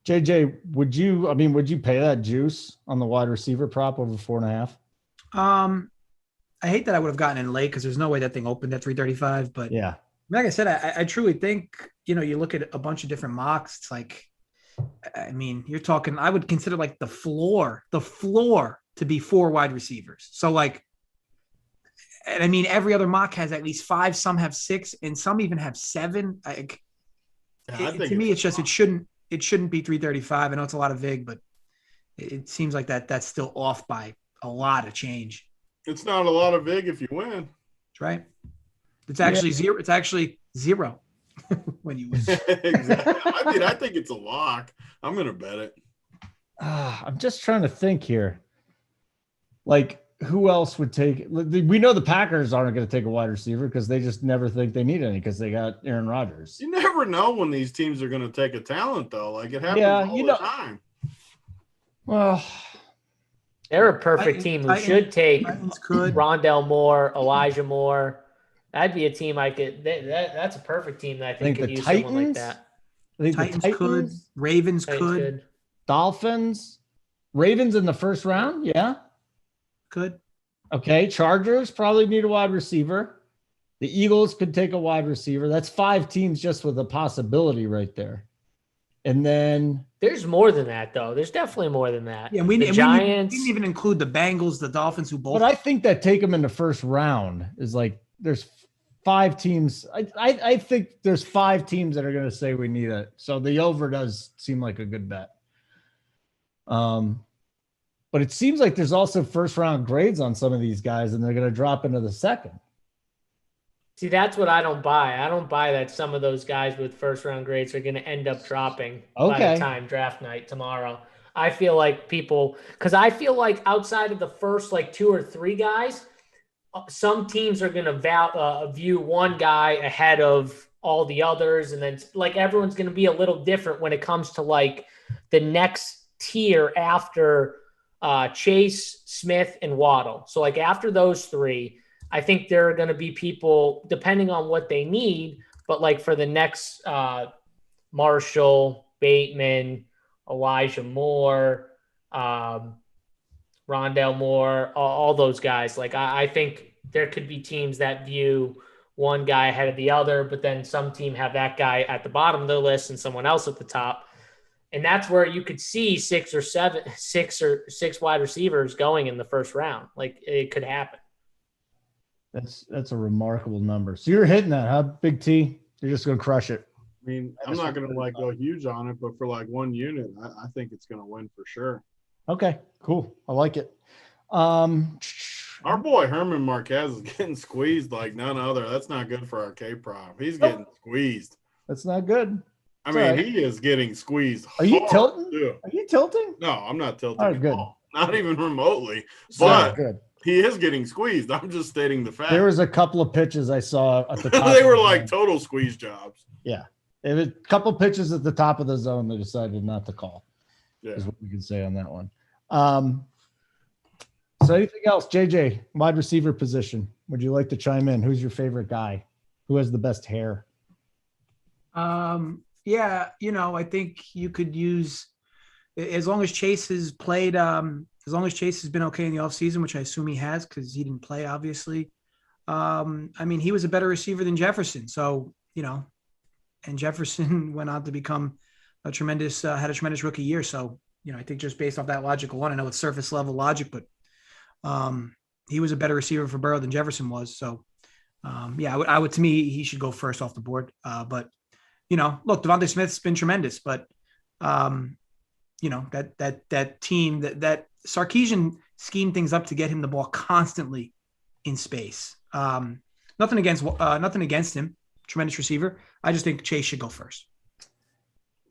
JJ, would you pay that juice on the wide receiver prop over 4.5? I hate that I would have gotten in late because there's no way that thing opened at 335. But yeah, like I said, I truly think, you look at a bunch of different mocks. It's like, I mean, you're talking, I would consider like the floor to be 4 wide receivers. So like, and I mean, every other mock has at least 5, some have 6, and some even have 7. To me, it's just, it shouldn't be 335. I know it's a lot of vig, but it seems like that's still off by a lot of change. It's not a lot of vig if you win. That's right. It's actually zero. It's actually 0 when you win. Exactly. I mean, I think it's a lock. I'm going to bet it. I'm just trying to think here. Like, who else would take? We know the Packers aren't going to take a wide receiver because they just never think they need any because they got Aaron Rodgers. You never know when these teams are going to take a talent, though. Like, it happens all the time. Well, they're a perfect team who should take Rondell Moore, Elijah Moore. That'd be a team I could. That's a perfect team that I think could use someone like that. Titans could. Ravens could. Dolphins. Ravens in the first round, yeah. Could. Okay, Chargers probably need a wide receiver. The Eagles could take a wide receiver. That's 5 teams just with a possibility right there. And then there's more than that, though. There's definitely more than that. Yeah, we didn't even include the Bengals, the Dolphins, who both. But I think that take them in the first round is like there's 5 teams. I think there's 5 teams that are going to say we need it. So the over does seem like a good bet. But it seems like there's also first round grades on some of these guys, and they're going to drop into the second. See, that's what I don't buy. I don't buy that some of those guys with first round grades are going to end up dropping by the time draft night tomorrow. I feel like because I feel like outside of the first like 2 or 3 guys, some teams are going to view one guy ahead of all the others. And then like everyone's going to be a little different when it comes to like the next tier after Chase, Smith, and Waddle. So like after those 3, I think there are going to be people depending on what they need, but like for the next Marshall, Bateman, Elijah Moore, Rondell Moore, all those guys. Like I think there could be teams that view one guy ahead of the other, but then some team have that guy at the bottom of the list and someone else at the top. And that's where you could see 6 wide receivers going in the first round. Like it could happen. That's a remarkable number. So you're hitting that, huh, Big T? You're just going to crush it. I mean, I'm not going to like go huge on it, but for like 1 unit, I think it's going to win for sure. Okay, cool. I like it. Our boy Herman Marquez is getting squeezed like none other. That's not good for our K-prop. He's getting squeezed. That's not good. I mean, he is getting squeezed. Are you tilting? Too. Are you tilting? No, I'm not tilting at all. Not even remotely. But good. He is getting squeezed. I'm just stating the fact. There was a couple of pitches I saw at the top. They were like total squeeze jobs. Yeah. It was a couple of pitches at the top of the zone they decided not to call. Yeah. Is what we can say on that one. So anything else, JJ, wide receiver position? Would you like to chime in? Who's your favorite guy? Who has the best hair? Yeah, I think you could use as long as Chase has played, as long as Chase has been okay in the offseason, which I assume he has because he didn't play, obviously. I mean, he was a better receiver than Jefferson. So, and Jefferson went on to become had a tremendous rookie year. So, I think just based off that logic alone, I know it's surface level logic, but he was a better receiver for Burrow than Jefferson was. So, I would, to me, he should go first off the board. But, look, Devontae Smith's been tremendous, but that team that Sarkisian schemed things up to get him the ball constantly in space. Nothing against him. Tremendous receiver. I just think Chase should go first.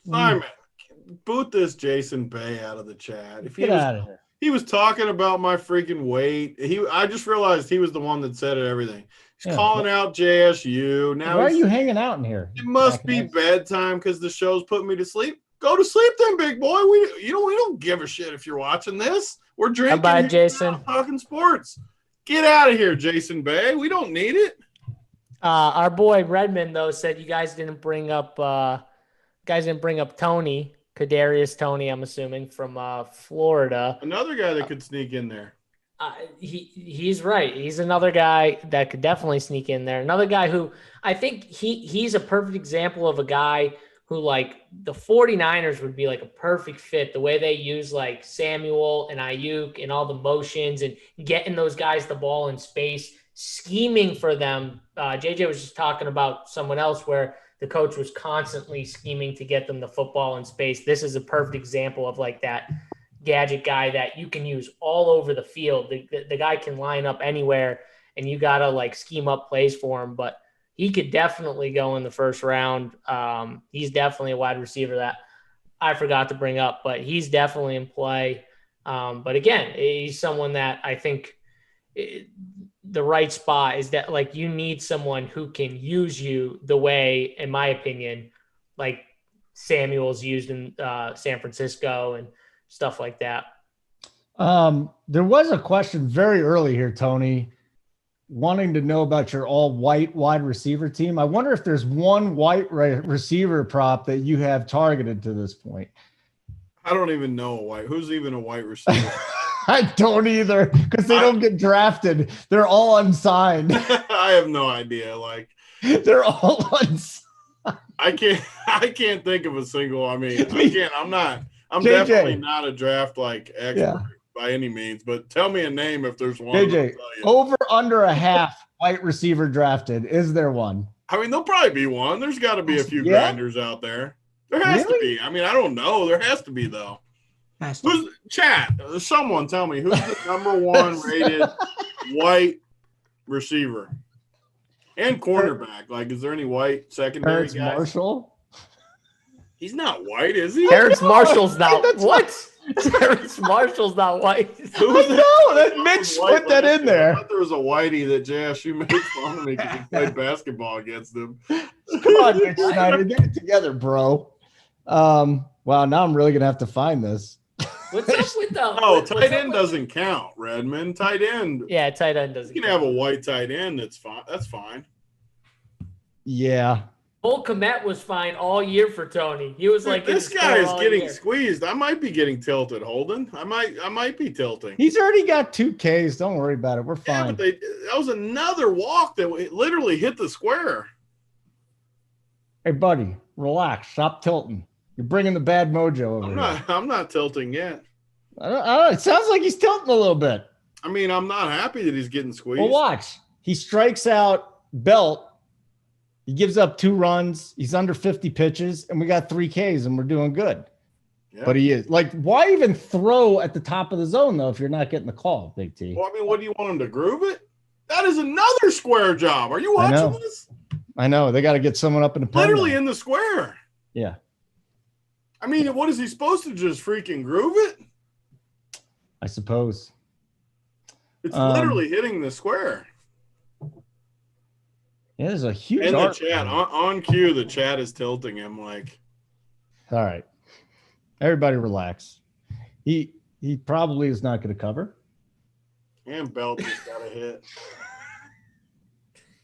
Simon, boot this Jason Bay out of the chat. Get out of here. He was talking about my freaking weight. I just realized he was the one that said everything. He's calling out JSU. Now why are you hanging out in here? It must be bedtime because the show's putting me to sleep. Go to sleep then, big boy. We don't give a shit if you're watching this. We're drinking. Bye, Jason. Talking sports. Get out of here, Jason Bay. We don't need it. Our boy Redmond though said you guys didn't bring up Tony. Kadarius Toney, I'm assuming, from Florida. Another guy that could sneak in there. He's right. He's another guy that could definitely sneak in there. Another guy who I think he's a perfect example of a guy who, like, the 49ers would be like a perfect fit. The way they use like Samuel and Ayuk and all the motions and getting those guys the ball in space, scheming for them. JJ was just talking about someone else where the coach was constantly scheming to get them the football in space. This is a perfect example of like that gadget guy that you can use all over the field. The guy can line up anywhere and you got to like scheme up plays for him, but he could definitely go in the first round. He's definitely a wide receiver that I forgot to bring up, but he's definitely in play. But again, he's someone that I think the right spot is that, like, you need someone who can use you the way, in my opinion, like Samuel's used in San Francisco and stuff like that. There was a question very early here, Tony, wanting to know about your all-white wide receiver team. I wonder if there's one white receiver prop that you have targeted to this point. I don't even know who's even a white receiver. I don't either, because they don't get drafted. They're all unsigned. I have no idea. Like, they're all unsigned. I can't think of a single. I mean, I'm JJ. definitely not a draft like expert by any means. But tell me a name if there's one. JJ, over under a half white receiver drafted. Is there one? I mean, there'll probably be one. There's got to be a few grinders out there. There has to be. I mean, I don't know. There has to be though. Someone tell me who's the number one rated white receiver and cornerback. Like, is there any white secondary guys? Marshall? He's not white, is he? Terrence Marshall's not what? Terrence Marshall's not white. I know that Mitch put that in there. I thought there was a whitey that JSU made fun of me because he played basketball against him. Come on, Mitch Snyder, get it together, bro. Wow, now I'm really gonna have to find this. What's up with the? Oh, tight end doesn't count, Redmond. Tight end. Yeah, tight end doesn't. You can have a white tight end. That's fine. That's fine. Yeah. Cole Kmet was fine all year for Tony. He was like, this guy is getting squeezed. I might be getting tilted, Holden. I might be tilting. He's already got 2 Ks. Don't worry about it. We're fine. Yeah, but that was another walk that literally hit the square. Hey, buddy, relax. Stop tilting. You're bringing the bad mojo over here. I'm not tilting yet. I don't know. It sounds like he's tilting a little bit. I mean, I'm not happy that he's getting squeezed. Well, watch. He strikes out Belt. He gives up 2 runs. He's under 50 pitches, and we got 3 Ks, and we're doing good. Yeah. But he is. Like, why even throw at the top of the zone, though, if you're not getting the call, Big T? Well, I mean, what do you want him to groove it? That is another square job. Are you watching this? I know. They got to get someone up in the pen. Literally in the square. Yeah. I mean, what is he supposed to just freaking groove it? I suppose. It's literally hitting the square. Yeah, there's a huge. In the chat, on cue, the chat is tilting him like. All right. Everybody relax. He probably is not going to cover. And Belt just got a hit.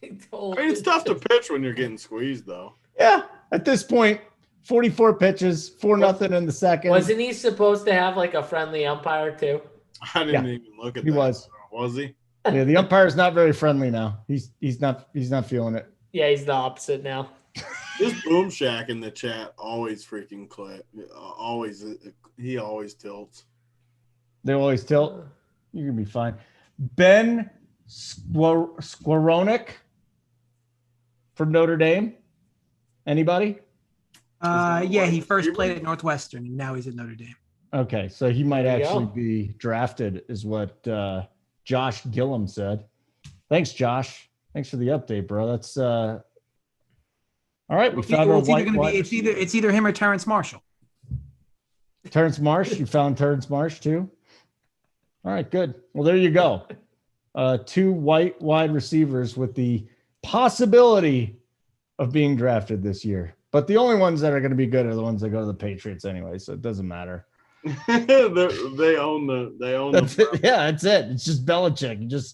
I mean, it's tough to pitch when you're getting squeezed, though. Yeah, at this point, 44 pitches, 4-0 in the second. Wasn't he supposed to have like a friendly umpire too? I didn't even look at that. He was. Was he? Yeah, the umpire's not very friendly now. He's not feeling it. Yeah, he's the opposite now. This Boom Shack in the chat always freaking clip. He always tilts. They always tilt. You're gonna be fine. Ben Skowronek from Notre Dame. Anybody? Yeah, he first played at Northwestern, and now he's at Notre Dame. Okay, so he might There you actually go. be drafted, is what Josh Gillum said. Thanks, Josh. Thanks for the update, bro. That's all right. We found our It's either white going to be receiver. it's either him or Terrence Marshall. Terrence Marsh. You found Terrence Marsh too. All right, good. Well, there you go. 2 white wide receivers with the possibility of being drafted this year. But the only ones that are going to be good are the ones that go to the Patriots anyway, so it doesn't matter. They own the. That's it. Yeah, that's it. It's just Belichick.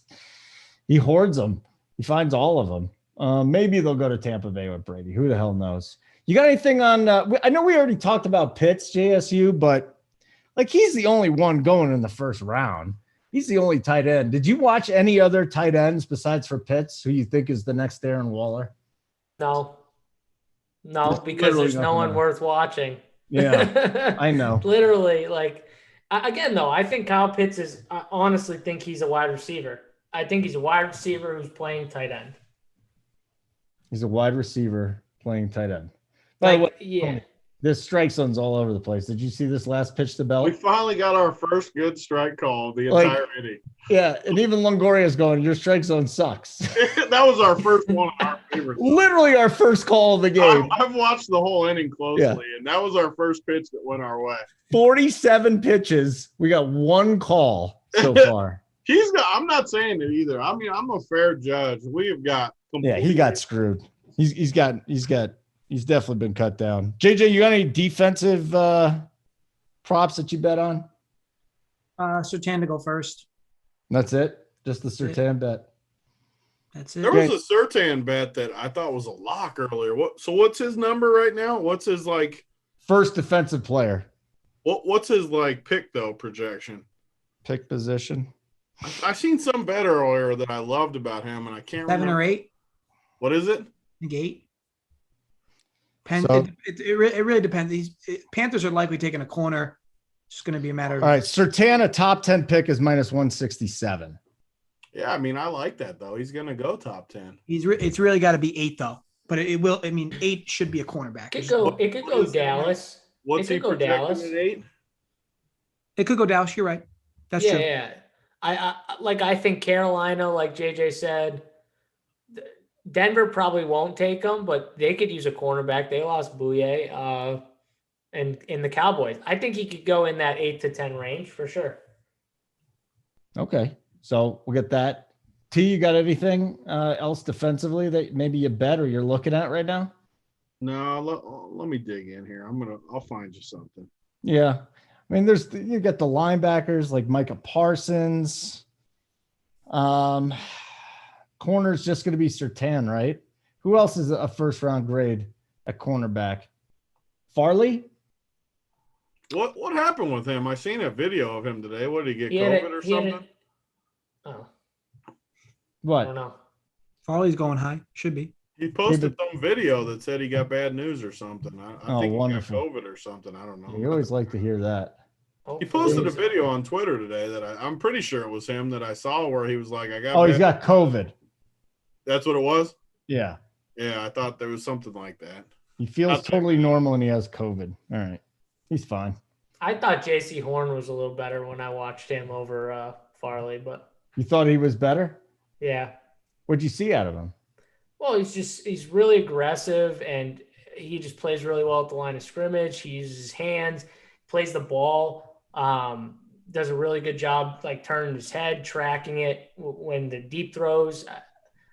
He hoards them. He finds all of them. Maybe they'll go to Tampa Bay with Brady. Who the hell knows? You got anything on? I know we already talked about Pitts, JSU, but like he's the only one going in the first round. He's the only tight end. Did you watch any other tight ends besides for Pitts? Who you think is the next Darren Waller? No, There's because literally there's no nothing one there. worth watching. Yeah, I know. Literally, like again, though, I think Kyle Pitts is. I honestly think he's a wide receiver. I think he's a wide receiver who's playing tight end. He's a wide receiver playing tight end. By the way, Yeah. this strike zone's all over the place. Did you see this last pitch to We Bell? finally got our first good strike call of the Like- entire inning. Yeah, and even Longoria's going, your strike zone sucks. That was our first one of our favorites. Literally our first call of the game. I've watched the whole inning closely, and that was our first pitch that went our way. 47 pitches. We got 1 call so far. I'm not saying it either. I mean, I'm a fair judge. We have got. Yeah, he got screwed. He's definitely been cut down. JJ, you got any defensive props that you bet on? Sertan to go first. That's it? Just the Sertan bet. That's it. There was a Sertan bet that I thought was a lock earlier. What's his number right now? What's his like First defensive player. what's his like pick though projection? Pick position. I seen some bet earlier that I loved about him, and I can't 7 remember. or 8. What is it? I think 8. So- It really depends. Panthers are likely taking a corner. It's just going to be a matter of. All right, Sertan, a top 10 pick is minus 167. Yeah, I mean, I like that though. He's gonna go top 10. It's really got to be 8 though. But it will. I mean, 8 should be a cornerback. It could go Dallas. What's It he could go projected Dallas. at 8? It could go Dallas. You're right. That's Yeah, true. yeah. I think Carolina, like JJ said, Denver probably won't take them, but they could use a cornerback. They lost Bouye, and in the Cowboys, I think he could go in that 8 to 10 range for sure. Okay, so we'll get that. T, you got anything else defensively that maybe you bet or you're looking at right now? No, let me dig in here. I'll find you something. Yeah. I mean, you get the linebackers like Micah Parsons. Corner's just going to be Sertan, right? Who else is a first round grade at cornerback? Farley? What happened with him? I seen a video of him today. What did he get? He had COVID or he had something? Oh, I don't What? know. Farley's going high. Should be. He posted some video that said he got bad news or something. I Oh, think wonderful. he got COVID or something. I don't know. You always like to hear that. He posted a video on Twitter today that I'm pretty sure it was him that I saw where he was like, I got Oh, he's bad. got COVID. That's what it was? Yeah. Yeah, I thought there was something like that. He feels Not that totally normal and he has COVID. All right. He's fine. I thought J.C. Horn was a little better when I watched him over Farley, but You thought he was better? yeah. What'd you see out of him? Well, he's really aggressive and he just plays really well at the line of scrimmage. He uses his hands, plays the ball, does a really good job like turning his head, tracking it when the deep throws.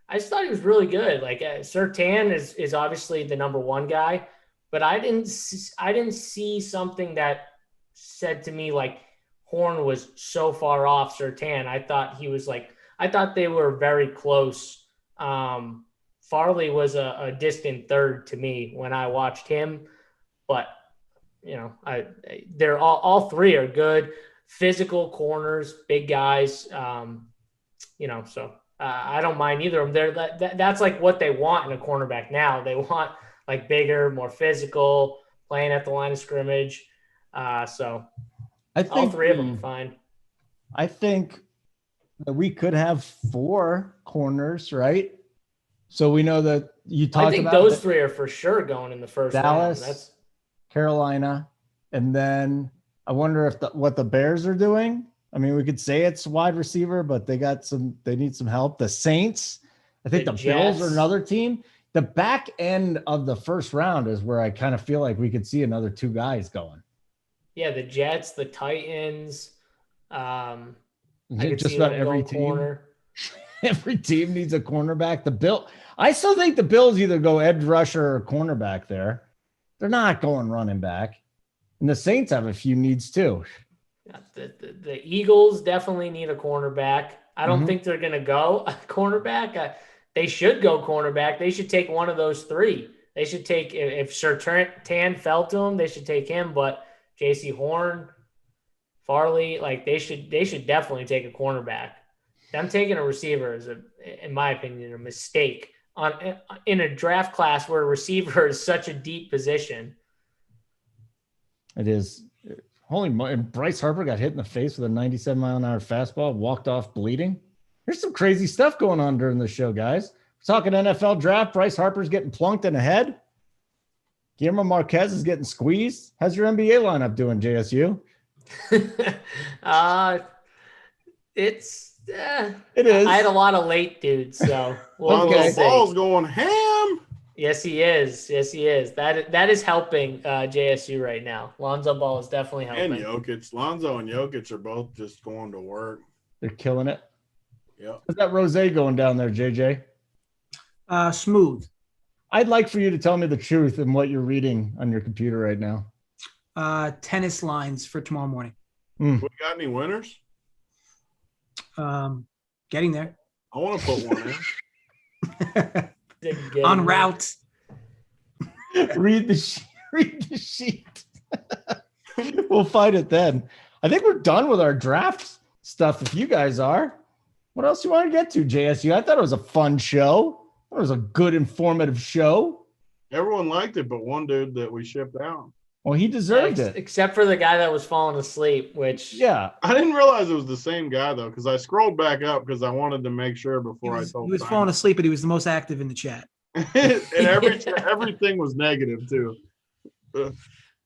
I just thought he was really good. Like Sertan is obviously the number one guy, but I didn't see something that said to me like Horn was so far off Sertan. I thought they were very close. Farley was a distant third to me when I watched him, but you know, they're all three are good, physical corners, big guys. You know, so I don't mind either of them. That's like what they want in a cornerback now. They want like bigger, more physical, playing at the line of scrimmage. So I think all three of them are fine. I think that we could have 4 corners, right? So we know that you talked I think about those three are for sure going in the first Dallas, round. That's Carolina, and then I wonder if what the Bears are doing. I mean, we could say it's wide receiver, but they need some help. The Saints, I think the Bills are another team. The back end of the first round is where I kind of feel like we could see another 2 guys going. Yeah, the Jets, the Titans. I could Just see about them every going team. corner. Every team needs a cornerback. I still think the Bills either go edge rusher or cornerback there. They're not going running back. And the Saints have a few needs too. Yeah, the Eagles definitely need a cornerback. I don't think they're going to go a cornerback. They should go cornerback. They should take one of those 3. They should take, if Surtain fell to him, they should take him. But J.C. Horn, Farley, like they should definitely take a cornerback. Them taking a receiver is, in my opinion, a mistake in a draft class where a receiver is such a deep position. It is. Holy moly. Bryce Harper got hit in the face with a 97-mile-an-hour fastball, walked off bleeding. There's some crazy stuff going on during the show, guys. We're talking NFL draft. Bryce Harper's getting plunked in the head. Guillermo Marquez is getting squeezed. How's your NBA lineup doing, JSU? It is. I had a lot of late dudes, so we'll see. Ball's going ham. Yes, he is. That is helping JSU right now. Lonzo Ball is definitely helping. And Jokic. Lonzo and Jokic are both just going to work. They're killing it. Yeah. How's that rosé going down there, JJ? Smooth. I'd like for you to tell me the truth in what you're reading on your computer right now. Tennis lines for tomorrow morning. We got any winners? Getting there. I want to put one in. En route. Read the sheet. We'll fight it then. I think we're done with our draft stuff. If you guys are, what else you want to get to, JSU? I thought it was a fun show. It was a good, informative show. Everyone liked it, but one dude that we shipped out. Well, he deserved it. Except for the guy that was falling asleep, which... Yeah. I didn't realize it was the same guy, though, because I scrolled back up because I wanted to make sure before I told him. He was falling asleep, but he was the most active in the chat. And everything was negative, too.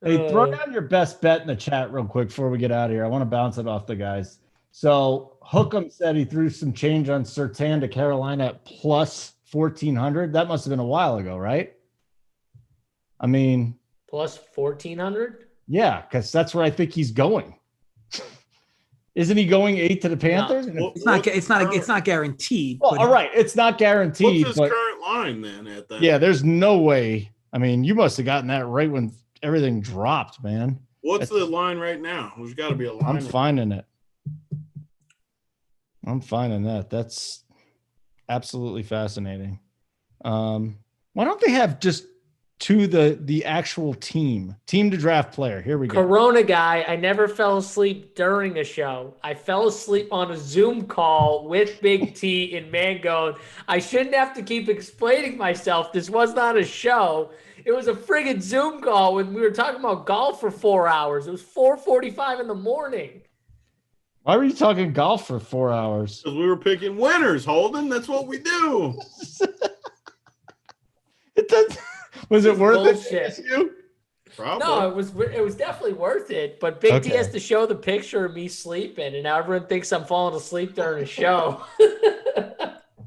Hey, throw down your best bet in the chat real quick before we get out of here. I want to bounce it off the guys. So Hookem said he threw some change on Surtain to Carolina at plus 1,400. That must have been a while ago, right? I mean... Plus 1,400? Yeah, because that's where I think he's going. Isn't he going 8 to the Panthers? No. It's not guaranteed. Well, all right, it's not guaranteed. What's his current line then at that? Yeah, there's no way. I mean, you must have gotten that right when everything dropped, man. What's the line right now? There's got to be a line. I'm finding it. I'm finding that. That's absolutely fascinating. Why don't they have just to the actual team to draft player? Here we go. Corona guy. I never fell asleep during a show. I fell asleep on a Zoom call with Big T in Mango. I shouldn't have to keep explaining myself. This was not a show. It was a friggin' Zoom call when we were talking about golf for 4 hours. It was 4:45 in the morning. Why were you talking golf for 4 hours? Because we were picking winners, Holden. That's what we do. It does. Was it worth it? Probably. No, it was definitely worth it. But Big T has to show the picture of me sleeping, and now everyone thinks I'm falling asleep during a show.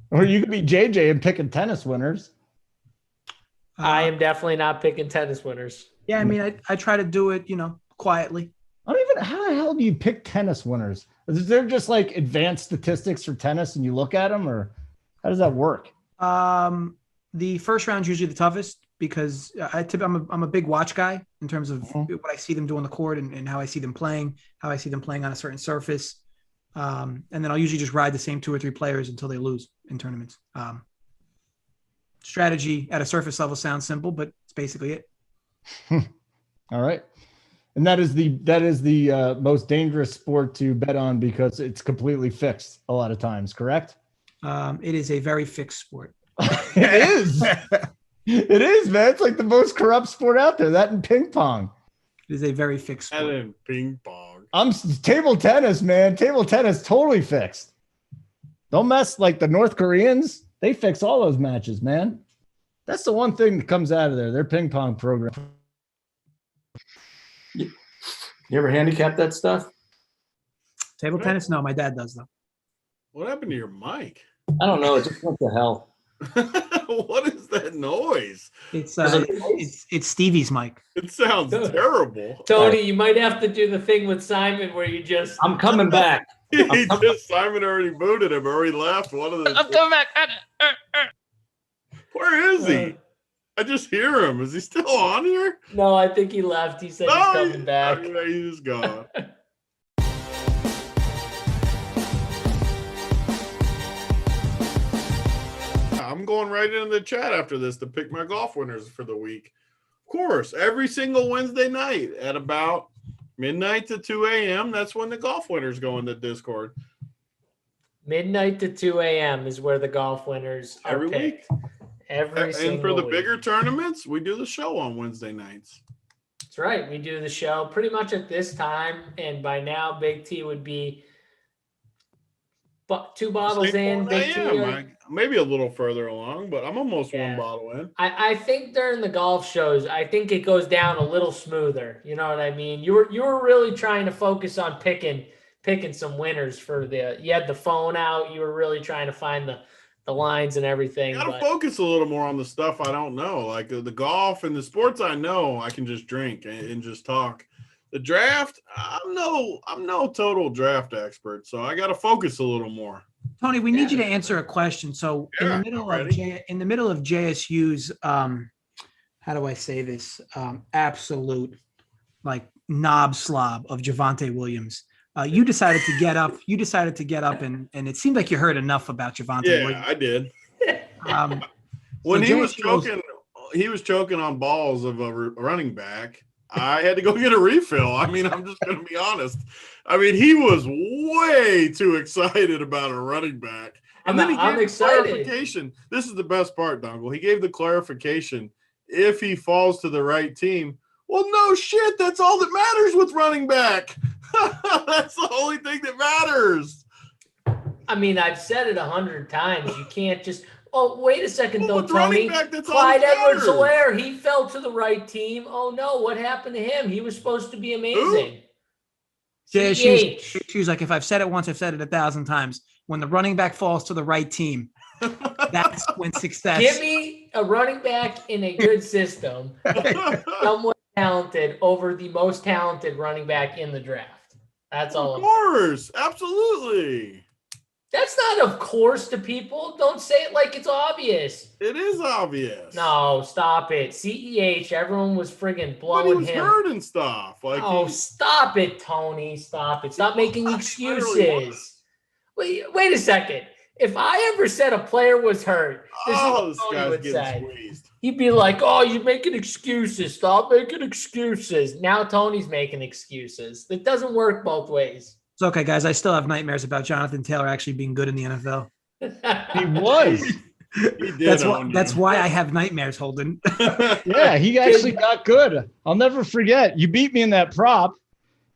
Or you could be JJ and picking tennis winners. I am definitely not picking tennis winners. Yeah, I mean, I try to do it, quietly. I don't even. How the hell do you pick tennis winners? Is there just like advanced statistics for tennis, and you look at them, or how does that work? The first round is usually the toughest because I'm a big watch guy in terms of what I see them do on the court and how I see them playing, on a certain surface. And then I'll usually just ride the same 2 or 3 players until they lose in tournaments. Strategy at a surface level sounds simple, but it's basically it. All right. And that is the most dangerous sport to bet on because it's completely fixed a lot of times, correct? It is a very fixed sport. It is. It is, man. It's like the most corrupt sport out there. That and ping pong. It is a very fixed sport. And then ping pong. Table tennis, man. Table tennis totally fixed. Don't mess like the North Koreans. They fix all those matches, man. That's the one thing that comes out of there. Their ping pong program. You ever handicap that stuff? Table tennis? No, my dad does though. What happened to your mic? I don't know. It just went to hell. What is that noise? It's Stevie's mic. It sounds terrible. Tony, you might have to do the thing with Simon where you just. I'm coming back. Simon already booted him, or he left. One of the. I'm coming back. Where is he? I just hear him. Is he still on here? No, I think he left. He said he's coming back. He's gone. I'm going right into the chat after this to pick my golf winners for the week. Of course, every single Wednesday night at about midnight to 2 a.m. That's when the golf winners go into Discord. Midnight to 2 a.m. is where the golf winners are Every picked. And for the bigger tournaments, we do the show on Wednesday nights. That's right. We do the show pretty much at this time. And by now, Big T would be 2 bottles in. Big T, maybe a little further along, but I'm almost 1 bottle in. I think during the golf shows, I think it goes down a little smoother. You know what I mean? You were really trying to focus on picking some winners for you had the phone out. You were really trying to find the lines and everything. Got to focus a little more on the stuff I don't know, like the golf and the sports I know. I can just drink and just talk. The draft, I'm no total draft expert, so I got to focus a little more. Tony, we need you to answer a question. So in the middle of JSU's, how do I say this? Absolute like knob slob of Javonte Williams. You decided to get up. And it seemed like you heard enough about Javonte Williams. Yeah, I did. When he was choking on balls of a running back, I had to go get a refill. I mean, I'm just going to be honest. I mean, he was way too excited about a running back. And then he gave the clarification. This is the best part, Dongle. He gave the clarification. If he falls to the right team, well, no shit. That's all that matters with running back. That's the only thing that matters. I mean, I've said it 100 times. You can't just – oh, wait a second, though, Tony. Clyde Edwards-Helaire, he fell to the right team. Oh, no, what happened to him? He was supposed to be amazing. JSU's like, if I've said it once, I've said it 1,000 times. When the running back falls to the right team, that's when success. Give me a running back in a good system, somewhat talented over the most talented running back in the draft. That's all. Of course, absolutely. That's not of course to people. Don't say it like it's obvious. It is obvious. No, stop it. CEH, everyone was friggin' blowing him. But he was hurt and stuff. Stop it, Tony. Stop it. Stop making excuses. Wait a second. If I ever said a player was hurt, this guy's getting squeezed. He'd be like, oh, you're making excuses. Stop making excuses. Now Tony's making excuses. It doesn't work both ways. It's okay, guys. I still have nightmares about Jonathan Taylor actually being good in the NFL. He was. He did. That's why I have nightmares, Holden. Yeah, he actually got good. I'll never forget. You beat me in that prop.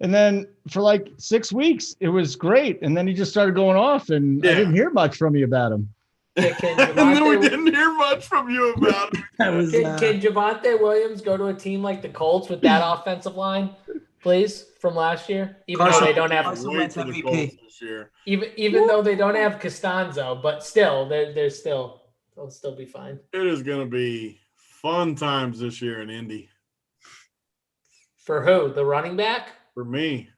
And then for like 6 weeks, it was great. And then he just started going off, and I didn't hear much from you about him. And then we didn't hear much from you about him. Can Javonte Williams go to a team like the Colts with that offensive line, please, from last year? Even though they don't have MVP this year. Even though they don't have Costanzo, but still, they'll still be fine. It is going to be fun times this year in Indy. For who? The running back? For me.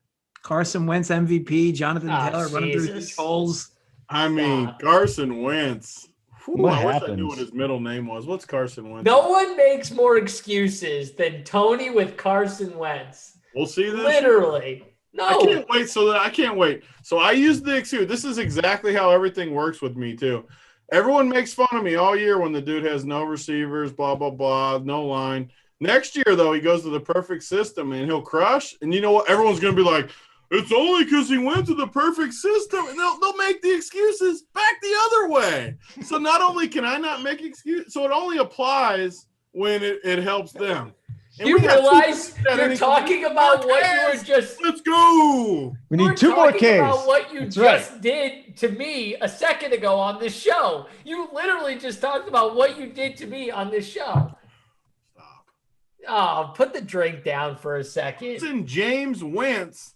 Carson Wentz MVP, Jonathan Taylor running through these holes. I mean, Carson Wentz. I wish I knew what his middle name was. What's Carson Wentz? No one makes more excuses than Tony with Carson Wentz. We'll see this. Literally. No. I can't wait. So I use the excuse. This is exactly how everything works with me, too. Everyone makes fun of me all year when the dude has no receivers, blah, blah, blah, no line. Next year, though, he goes to the perfect system, and he'll crush. And you know what? Everyone's going to be like, it's only because he went to the perfect system. And they'll make the excuses back the other way. So not only can I not make excuses, so it only applies when it helps them. And you realize you're talking about what you were just – Let's go. We need 2 more Ks. About what you just did to me a second ago on this show. You literally just talked about what you did to me on this show. Oh, put the drink down for a It's second. in James Wentz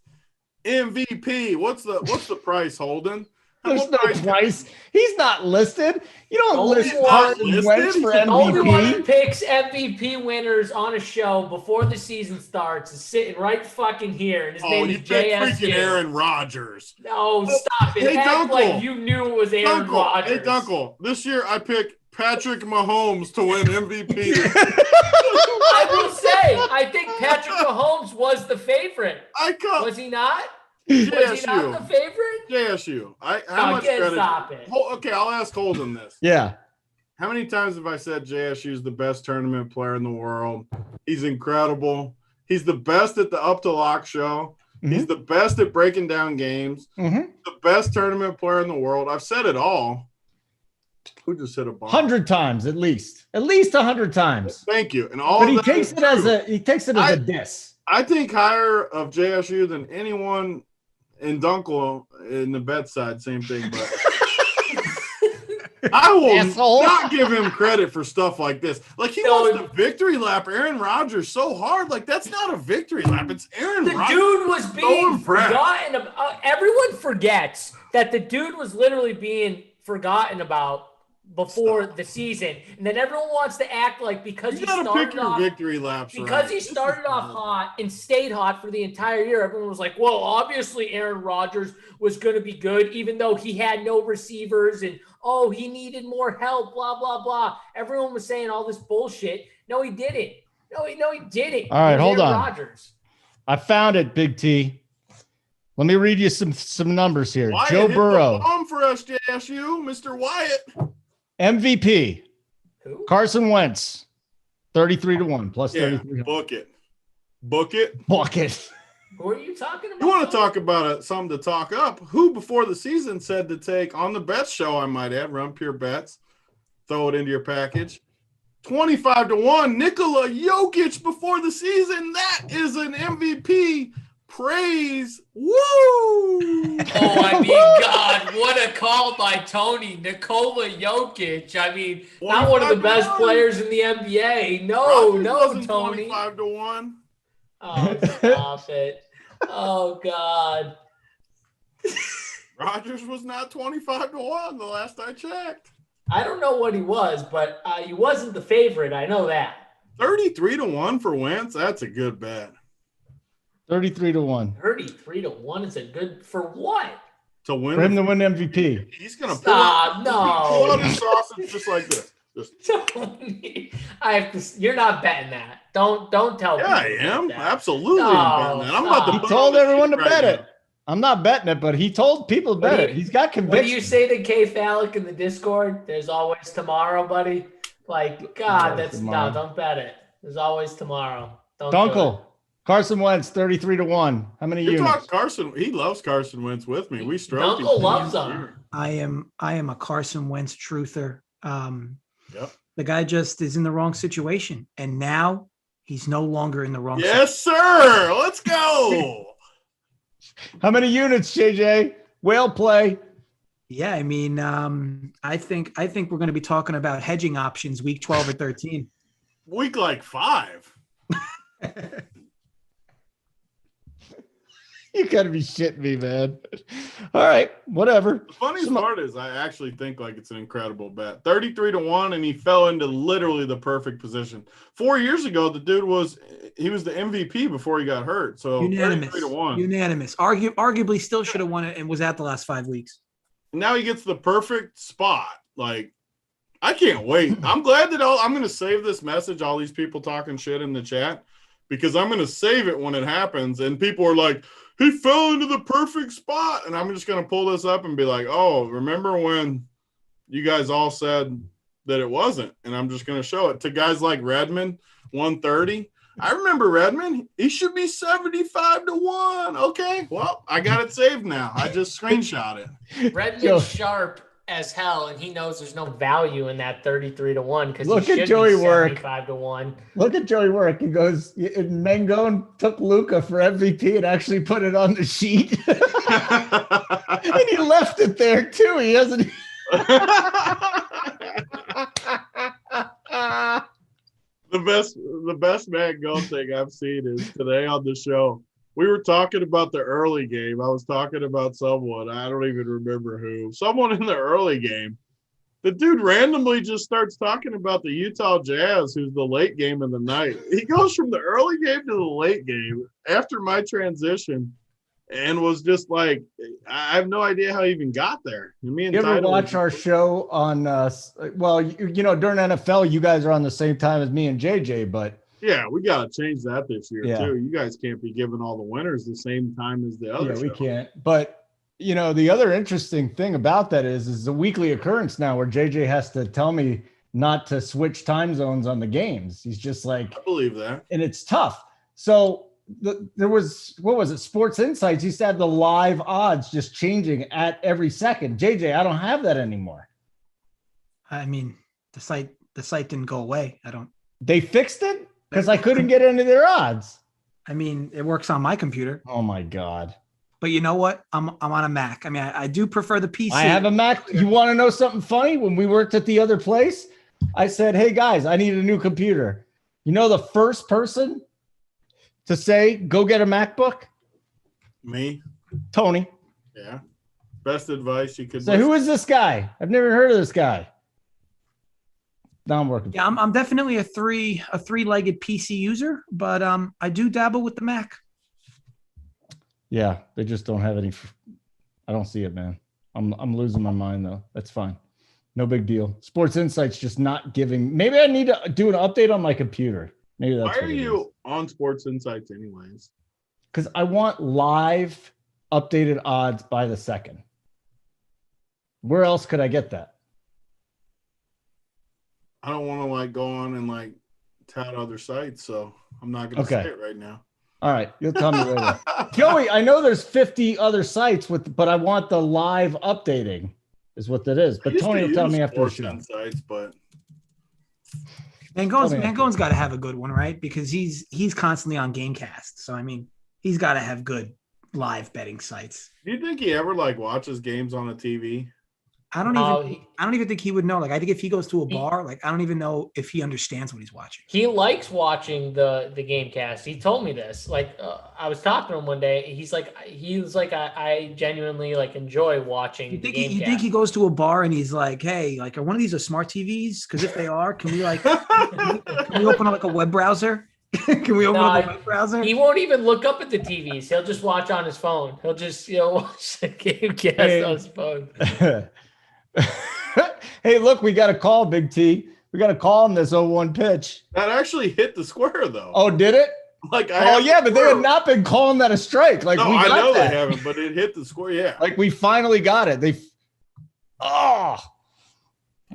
MVP. What's the price, Holden? There's no price. He's not listed. You don't Only list one Carson Wentz listed? for He's The only one who MVP. picks MVP winners on a show before the season starts is sitting right fucking here, and his name You is picked freaking JSU. Aaron Rodgers. No, stop it. Hey, Act Dunkel. like you knew it was Aaron Rodgers. Hey, Dunkel. This year I picked Patrick Mahomes to win MVP. I will say, I think Patrick Mahomes was the favorite. Was he not? Was he not the favorite? JSU. How much credit? Stop it. Okay, I'll ask Holden this. Yeah. How many times have I said JSU is the best tournament player in the world? He's incredible. He's the best at the Up to Lock show. Mm-hmm. He's the best at breaking down games. Mm-hmm. The best tournament player in the world. I've said it all. Who just hit a bomb? 100 times at least 100 times. Thank you. And all But of that is true. he takes it as a diss. I think higher of JSU than anyone in Dunkel in the bet side. Same thing, but I will Asshole. not give him credit for stuff like this. Like he wants the victory lap Aaron Rodgers so hard. Like that's not a victory lap. It's Aaron The Rodgers. dude was being impressed. forgotten about. Everyone forgets that the dude was literally being forgotten about before the season, and then everyone wants to act like because You gotta pick your victory laps. because right. he started off hot and stayed hot for the entire year. Everyone was like, well, obviously Aaron Rodgers was going to be good, even though he had no receivers and, oh, he needed more help, blah, blah, blah. Everyone was saying all this bullshit. No, he didn't. No, he didn't. All right, hold Aaron on. Rodgers. I found it, Big T. Let me read you some numbers here. Wyatt Joe hit Burrow, the bomb for us, JSU, Mr. Wyatt. MVP. Who? Carson Wentz, 33-1 plus Yeah, 33. book it. Bucket. Who are you talking about? You want to talk about something to talk up? Who before the season said to take on the bets show? I might add, run pure bets, throw it into your package. 25-1, Nikola Jokic before the season. That is an MVP. Praise. Woo! Oh, I mean, God, what a call by Tony. Nikola Jokic. I mean, not one of the best 25-1. players in the NBA. No, Rodgers no, wasn't Tony. 25-1. Oh, stop it. Oh, God. Rodgers was not 25-1 the last I checked. I don't know what he was, but he wasn't the favorite. I know that. 33-1 for Wentz. That's a good bet. 33-1. 33-1 is a good for what? To win. For him to win MVP. He's gonna pull Stop, out, no. pull out his sausage just like this. Just, Tony, I have to. You're not betting that. Don't tell me. yeah, I am. That. Absolutely. No, I'm betting that. I'm about to He put told on the everyone to sheet right bet now. it. I'm not betting it, but he told people to What bet do it. you- He's got What do conviction. you say to K Phallic in the Discord? There's always tomorrow, buddy. Like, God, Always that's tomorrow. no. Don't bet it. There's always tomorrow. Don't do it. Dunkel. Carson Wentz, 33-1. How many You units? talk Carson. He loves Carson Wentz with me. We stroke him. Dunkel loves him. I am a Carson Wentz truther. Yep. The guy just is in the wrong situation, and now he's no longer in the wrong. Yes, sir. Let's go. How many units, JJ? Whale play. Yeah, I mean, I think we're going to be talking about hedging options week 12 or 13. Week like 5. You gotta be shitting me, man. All right, whatever. The funniest part is I actually think like it's an incredible bet. 33-1, and he fell into literally the perfect position. 4 years ago, the dude was the MVP before he got hurt. So Unanimous. 33-1. Unanimous. Arguably still should have won it and was out the last 5 weeks. Now he gets the perfect spot. Like, I can't wait. I'm glad that I'm going to save this message, all these people talking shit in the chat, because I'm going to save it when it happens. And people are like, he fell into the perfect spot. And I'm just going to pull this up and be like, oh, remember when you guys all said that it wasn't? And I'm just going to show it to guys like Redmond, 130. I remember Redmond. He should be 75-1. Okay, well, I got it saved now. I just screenshot it. Redmond's sharp as hell, and he knows there's no value in that 33-1 because Look he at should Joey be work. 75-1. Look at Joey work. He goes, Mangone took Luca for MVP and actually put it on the sheet. And he left it there too. He hasn't. The best Matt Go thing I've seen is today on the show. We were talking about the early game. I was talking about someone. I don't even remember who. Someone in the early game. The dude randomly just starts talking about the Utah Jazz, who's the late game of the night. He goes from the early game to the late game after my transition and was just like, I have no idea how he even got there. Me and You ever Tyler watch our show on, during NFL, you guys are on the same time as me and JJ, but. Yeah, we got to change that this year, Yeah. too. You guys can't be giving all the winners the same time as the other Yeah, we show. can't. But the other interesting thing about that is a weekly occurrence now where JJ has to tell me not to switch time zones on the games. He's just like, I believe that. and it's tough. So there was, what was it? Sports Insights used to have the live odds just changing at every second. JJ, I don't have that anymore. I mean, the site didn't go away. They fixed it because I couldn't get any of their odds. I mean, it works on my computer. Oh my God. But you know what? I'm on a Mac. I mean, I do prefer the PC. I have a Mac. You want to know something funny? When we worked at the other place, I said, hey guys, I need a new computer. You know the first person to say, go get a MacBook? Me? Tony. Yeah. Best advice you could So who is this guy? I've never heard of this guy. Now I'm working. Yeah, I'm definitely a three-legged PC user, but I do dabble with the Mac. Yeah, they just don't have any. I don't see it, man. I'm losing my mind though. That's fine. No big deal. Sports Insights just not giving. Maybe I need to do an update on my computer. Maybe that's Why are you on Sports Insights anyways? Because I want live updated odds by the second. Where else could I get that? I don't want to go on and tout other sites, so I'm not going to say it right now. All right, you'll tell me later. Joey, I know there's 50 other sites but I want the live updating is what that is. But Tony will tell me after the show. Insights, but Mangone's got to have a good one, right? Because he's constantly on Gamecast. So I mean, he's got to have good live betting sites. Do you think he ever watches games on a TV? I don't even think he would know. I think if he goes to a bar, I don't even know if he understands what he's watching. He likes watching the Gamecast. He told me this. I was talking to him one day. He was like, I genuinely enjoy watching. You think he goes to a bar and he's like, hey, are one of these a smart TVs? Because if they are, can we can we open up a web browser? Can we open up a web browser? He won't even look up at the TVs. He'll just watch on his phone. He'll just watch the Gamecast on his phone. Hey, look, we got a call, Big T. We got a call on this 0-1 pitch. That actually hit the square, though. Oh, did it? But they had not been calling that a strike. No, I know they haven't, but it hit the square. Yeah, we finally got it. God,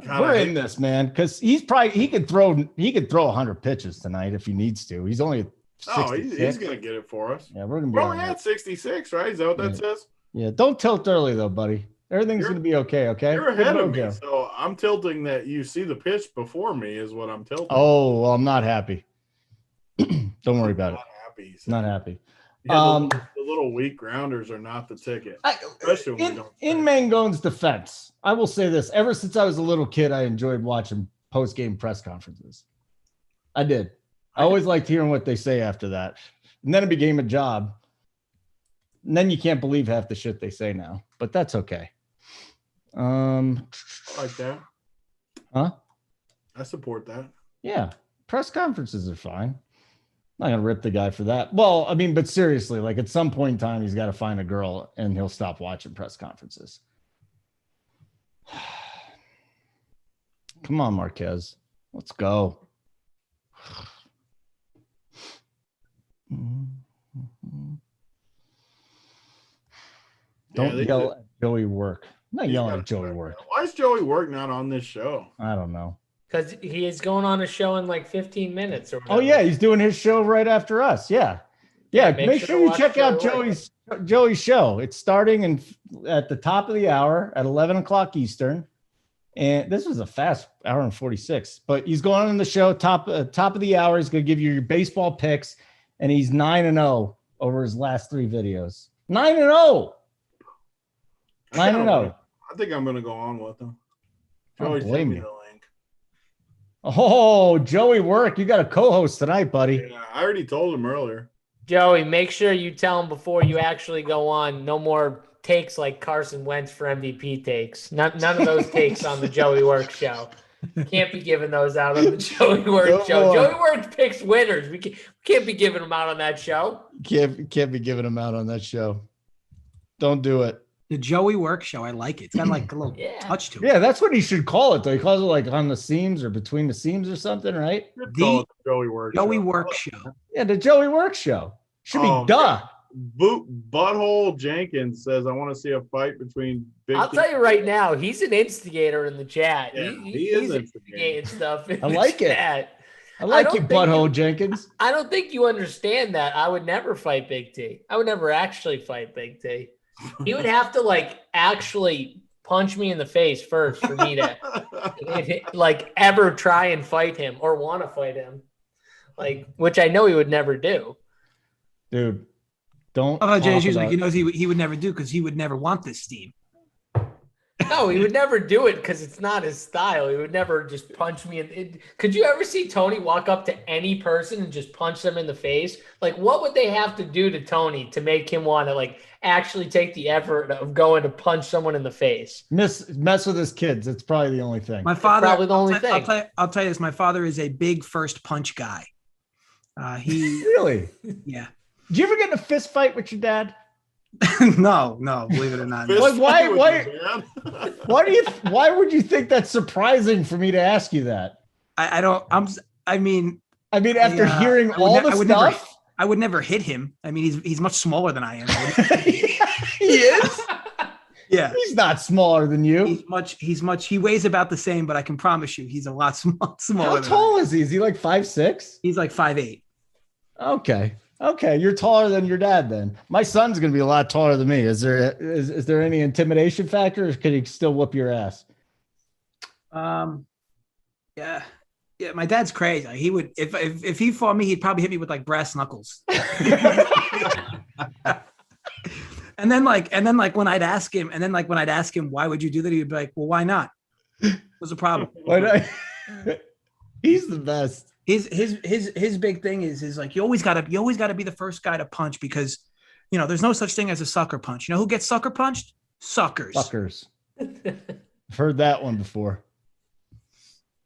we're in this, man, because he could throw 100 pitches tonight if he needs to. He's only. He's gonna get it for us. Yeah, we're only at 66, right? Is that what that says? Yeah, don't tilt early though, buddy. Everything's going to be okay, okay? You're ahead of me, so I'm tilting that you see the pitch before me is what I'm tilting. Oh, well, I'm not happy. Don't worry about it. Happy. Not happy. Yeah, the little weak grounders are not the ticket. Especially when we don't. In Mangone's defense, I will say this. Ever since I was a little kid, I enjoyed watching post-game press conferences. I did. I always liked hearing what they say after that. And then it became a job. And then you can't believe half the shit they say now. But that's okay. Like that. Huh? I support that. Yeah. Press conferences are fine. I'm not going to rip the guy for that. Well, I mean, but seriously, at some point in time, he's got to find a girl and he'll stop watching press conferences. Come on, Marquez. Let's go. Don't yell at Joey Work. I'm not yelling at Joey Work. Why is Joey Work not on this show? I don't know. Because he is going on a show in 15 minutes or whatever. Oh, yeah. He's doing his show right after us. Yeah. Yeah. Make sure you check out Joey's show. It's starting at the top of the hour at 11 o'clock Eastern. And this was a fast hour and 46. But he's going on the show, top of the hour. He's going to give you your baseball picks. And he's 9-0 over his last 3 videos. 9-0. 9-0. I think I'm going to go on with him. Joey, send me the link. Oh, Joey Work, you got a co-host tonight, buddy. Yeah, I already told him earlier. Joey, make sure you tell him before you actually go on. No more takes like Carson Wentz for MVP takes. None of those takes on the Joey Work show. Can't be giving those out on the Joey Work show. Joey Work picks winners. We can't be giving them out on that show. Can't be giving them out on that show. Don't do it. The Joey Work show. I like it. It's got like a little touch to it. Yeah, that's what he should call it, though. He calls it like on the seams or between the seams or something, right? The Joey Work show. Yeah, the Joey Work show. Should be duh. Butthole Jenkins says, I want to see a fight between Big I'll tell you right now, he's an instigator in the chat. Yeah, He's instigating stuff. I like it. I like you, Butthole Jenkins. I don't think you understand that. I would never fight Big T. I would never actually fight Big T. He would have to like actually punch me in the face first for me to like ever try and fight him or want to fight him. Like, which I know he would never do. Dude, don't. Oh, JSU's like, he knows he would never do because he would never want this steam. No, he would never do it because it's not his style. He would never just punch me. Could you ever see Tony walk up to any person and just punch them in the face? Like, what would they have to do to Tony to make him want to like actually take the effort of going to punch someone in the face? Mess with his kids. It's probably the only thing. My father, probably the only thing. I'll tell you this. My father is a big first punch guy. He really, yeah. Did you ever get in a fist fight with your dad? No, believe it or not. Why would you think that's surprising for me to ask you that? I mean, after hearing all the stuff, I would never hit him. I mean, he's much smaller than I am. He is. Yeah, he's not smaller than you. He weighs about the same, but I can promise you, he's a lot smaller. How tall is he? Is he like 5'6"? He's like 5'8". Okay, you're taller than your dad then. My son's going to be a lot taller than me. Is there any intimidation factor, or could he still whoop your ass? Yeah, my dad's crazy. He would if he fought me, he'd probably hit me with like brass knuckles. and then when I'd ask him, why would you do that? He'd be like, well, why not? What's the problem? Why not? He's the best. His big thing is like you always gotta be the first guy to punch because there's no such thing as a sucker punch. You know who gets sucker punched? Suckers. I've heard that one before.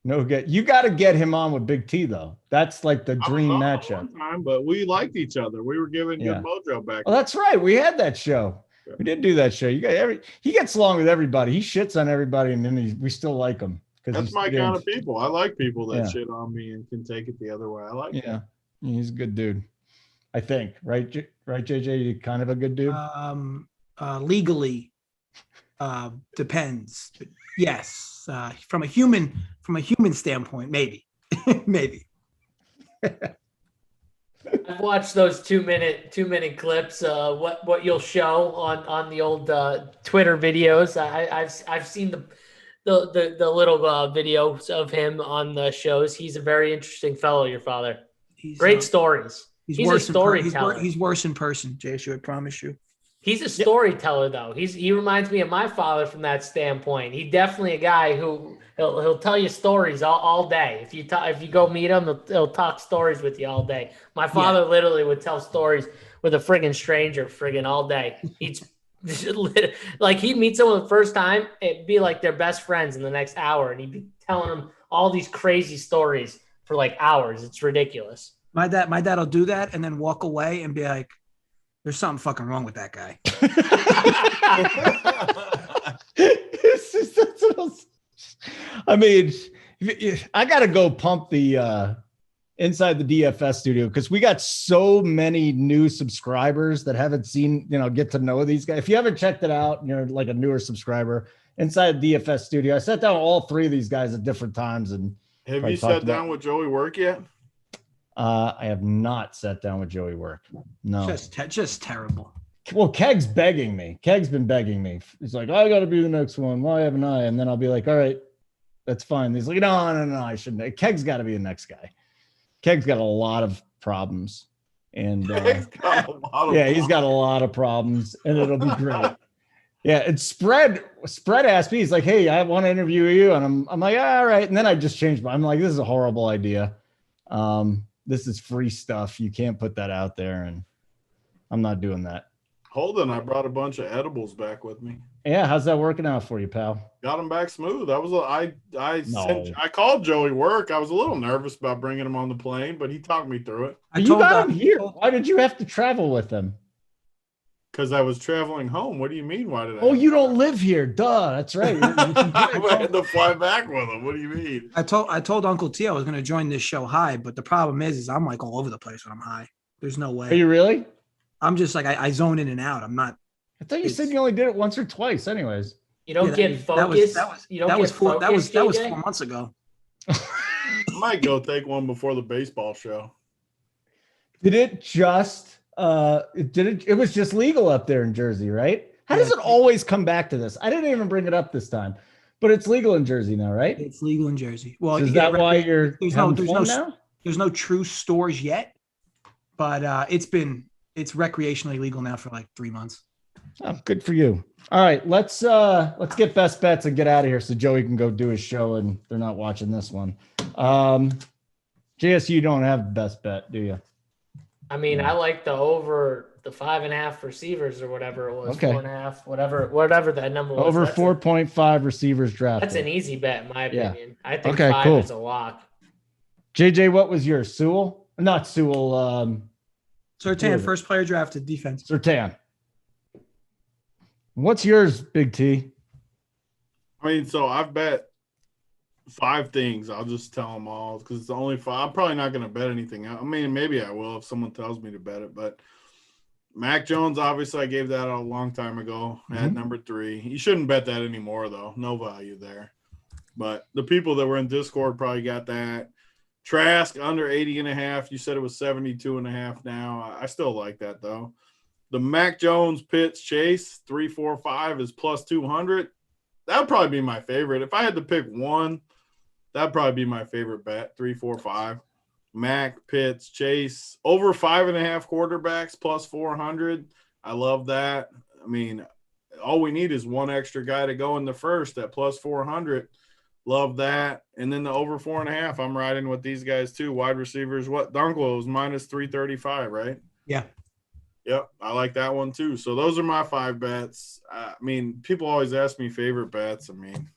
You got to get him on with Big T though. That's like the dream matchup. But we liked each other. We were giving good mojo back. Oh, that's right. We had that show. Yeah. We did do that show. He gets along with everybody. He shits on everybody, and then we still like him. That's my kind of people. I like people that shit on me and can take it the other way. I like it. He's a good dude. I think, right, JJ? You kind of a good dude. Legally, depends. But yes, from a human standpoint, maybe. I've watched those 2 minute clips. What you'll show on the old Twitter videos. I've seen the little videos of him on the shows. He's a very interesting fellow, your father. Great stories. He's a storyteller. He's worse in person, JSU, I promise you. He's a storyteller, though. He reminds me of my father from that standpoint. He's definitely a guy who he'll tell you stories all day. If you go meet him, he'll talk stories with you all day. My father literally would tell stories with a friggin' stranger all day. Like he'd meet someone the first time, it'd be like their best friends in the next hour, and he'd be telling them all these crazy stories for like hours. It's ridiculous. My dad will do that and then walk away and be like, "There's something fucking wrong with that guy." I mean, I got to go pump the inside the DFS studio because we got so many new subscribers that haven't seen, get to know these guys. If you haven't checked it out and you're like a newer subscriber, inside the DFS studio, I sat down with all three of these guys at different times. And have you sat down with Joey Work yet? I have not sat down with Joey Work. No, just terrible. Well, Keg's begging me. Keg's been begging me. He's like, I got to be the next one. Why haven't I? And then I'll be like, all right, that's fine. He's like, no, I shouldn't. Keg's got to be the next guy. Keg's got a lot of problems. And he's got a lot of problems, and it'll be great. Yeah, it's Spread asked me, he's like, hey, I want to interview you. And I'm like, all right. And then I just changed I'm like, this is a horrible idea. This is free stuff. You can't put that out there. And I'm not doing that. Holden, I brought a bunch of edibles back with me. Yeah, how's that working out for you, pal? Got them back smooth. I called Joey Work. I was a little nervous about bringing him on the plane, but he talked me through it. You got him here. Why did you have to travel with him? Because I was traveling home. What do you mean? Why did I? Oh, you don't live here. Duh. That's right. I had to fly back with him. What do you mean? I told Uncle T I was going to join this show high, but the problem is I'm like all over the place when I'm high. There's no way. Are you really? I'm just like I zone in and out. I'm not. I thought you said you only did it once or twice. Anyways, you don't get focused. That was 4 months ago. I might go take one before the baseball show. Did it just? It was just legal up there in Jersey, right? How does it always come back to this? I didn't even bring it up this time, but it's legal in Jersey now, right? It's legal in Jersey. Well, so is that why you're now? There's no true stores yet, but it's recreationally legal now for like 3 months. Oh, good for you. All right, let's get best bets and get out of here so Joey can go do his show and they're not watching this one. JSU don't have best bet, do you? I mean, I like the over the 5.5 receivers or whatever it was, 4.5, whatever that number was. Over 4.5 receivers drafted. That's an easy bet, in my opinion. I think okay, 5 cool. is a lock. JJ, what was yours? Sewell? Not Sewell. Surtain, first player drafted defense. Surtain. What's yours, Big T? I mean, so I've bet 5 things. I'll just tell them all because it's the only 5. I'm probably not going to bet anything else. I mean, maybe I will if someone tells me to bet it. But Mac Jones, obviously, I gave that out a long time ago at number 3. You shouldn't bet that anymore, though. No value there. But the people that were in Discord probably got that. Trask under 80.5. You said it was 72.5 now. I still like that, though. The Mac Jones, Pitts, Chase, 3, 4, 5 is plus 200. That would probably be my favorite. If I had to pick one, that'd probably be my favorite bet, 3, 4, 5. Mac, Pitts, Chase, over 5.5 quarterbacks, plus 400. I love that. I mean, all we need is one extra guy to go in the first at plus 400. Love that. And then the over 4.5, I'm riding with these guys too. Wide receivers, Dunkel was minus 335, right? Yeah. Yep, I like that one too. So those are my 5 bets. I mean, people always ask me favorite bets. I mean,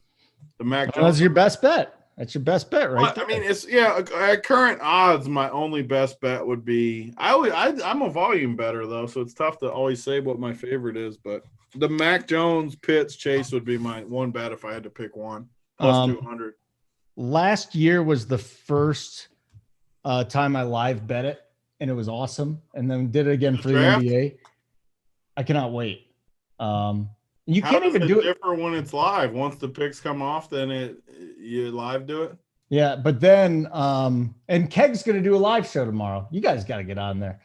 the Mac Jones. That's your best bet. That's your best bet, right? I mean, it's at current odds, my only best bet would be I'm a volume better though, so it's tough to always say what my favorite is. But the Mac Jones, Pitts, Chase would be my one bet if I had to pick one. Plus 200. Last year was the first time I live bet it. And it was awesome. And then did it again for the NBA. I cannot wait. You can't even do it. Differ when it's live. Once the picks come off, then you live do it. Yeah, but then and Keg's going to do a live show tomorrow. You guys got to get on there.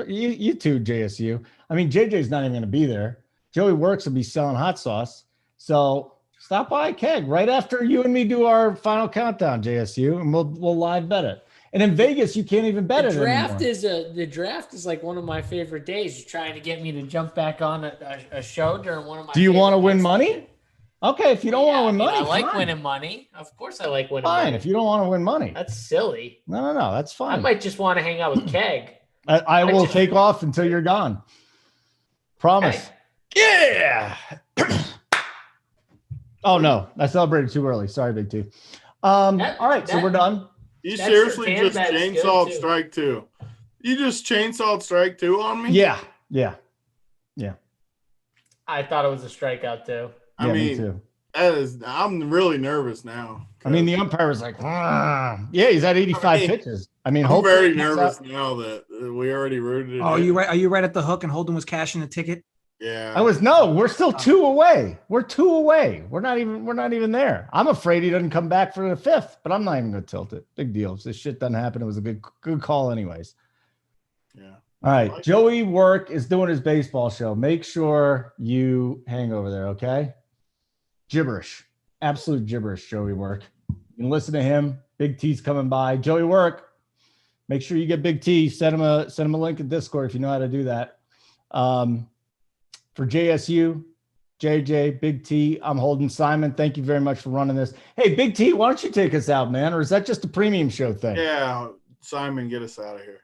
You too, JSU. I mean, JJ's not even going to be there. Joey Works will be selling hot sauce. So stop by Keg right after you and me do our final countdown, JSU, and we'll live bet it. And in Vegas, you can't even bet it anymore. The draft is like one of my favorite days. You're trying to get me to jump back on a show during one of my. Do you want to win money? Okay, if you don't want to win money, I like winning money. Of course, I like winning money. Fine, if you don't want to win money, that's silly. No, that's fine. I might just want to hang out with Keg. I will take off until you're gone. Promise. Okay. Yeah. Oh no, I celebrated too early. Sorry, Big T. All right, so we're done. You seriously just chainsaw strike 2. You just chainsaw strike 2 on me? Yeah. I thought it was a strikeout too. I mean, me too. I'm really nervous now. I mean, the umpire was like, yeah, he's at 85 pitches. I mean, I'm very nervous now that we already rooted it. Oh, are you right at the hook and Holden was cashing the ticket? Yeah. We're still 2 away. We're 2 away. We're not even there. I'm afraid he doesn't come back for the 5th, but I'm not even going to tilt it. Big deal. If this shit doesn't happen, it was a good call anyways. Yeah. All right. Joey Work is doing his baseball show. Make sure you hang over there. Okay. Gibberish, absolute gibberish. Joey Work. You can listen to him. Big T's coming by. Joey Work. Make sure you get Big T. Send him a link in Discord if you know how to do that. For JSU, JJ, Big T. I'm Holden. Simon, thank you very much for running this. Hey, Big T, why don't you take us out, man? Or is that just a premium show thing? Yeah, Simon, get us out of here.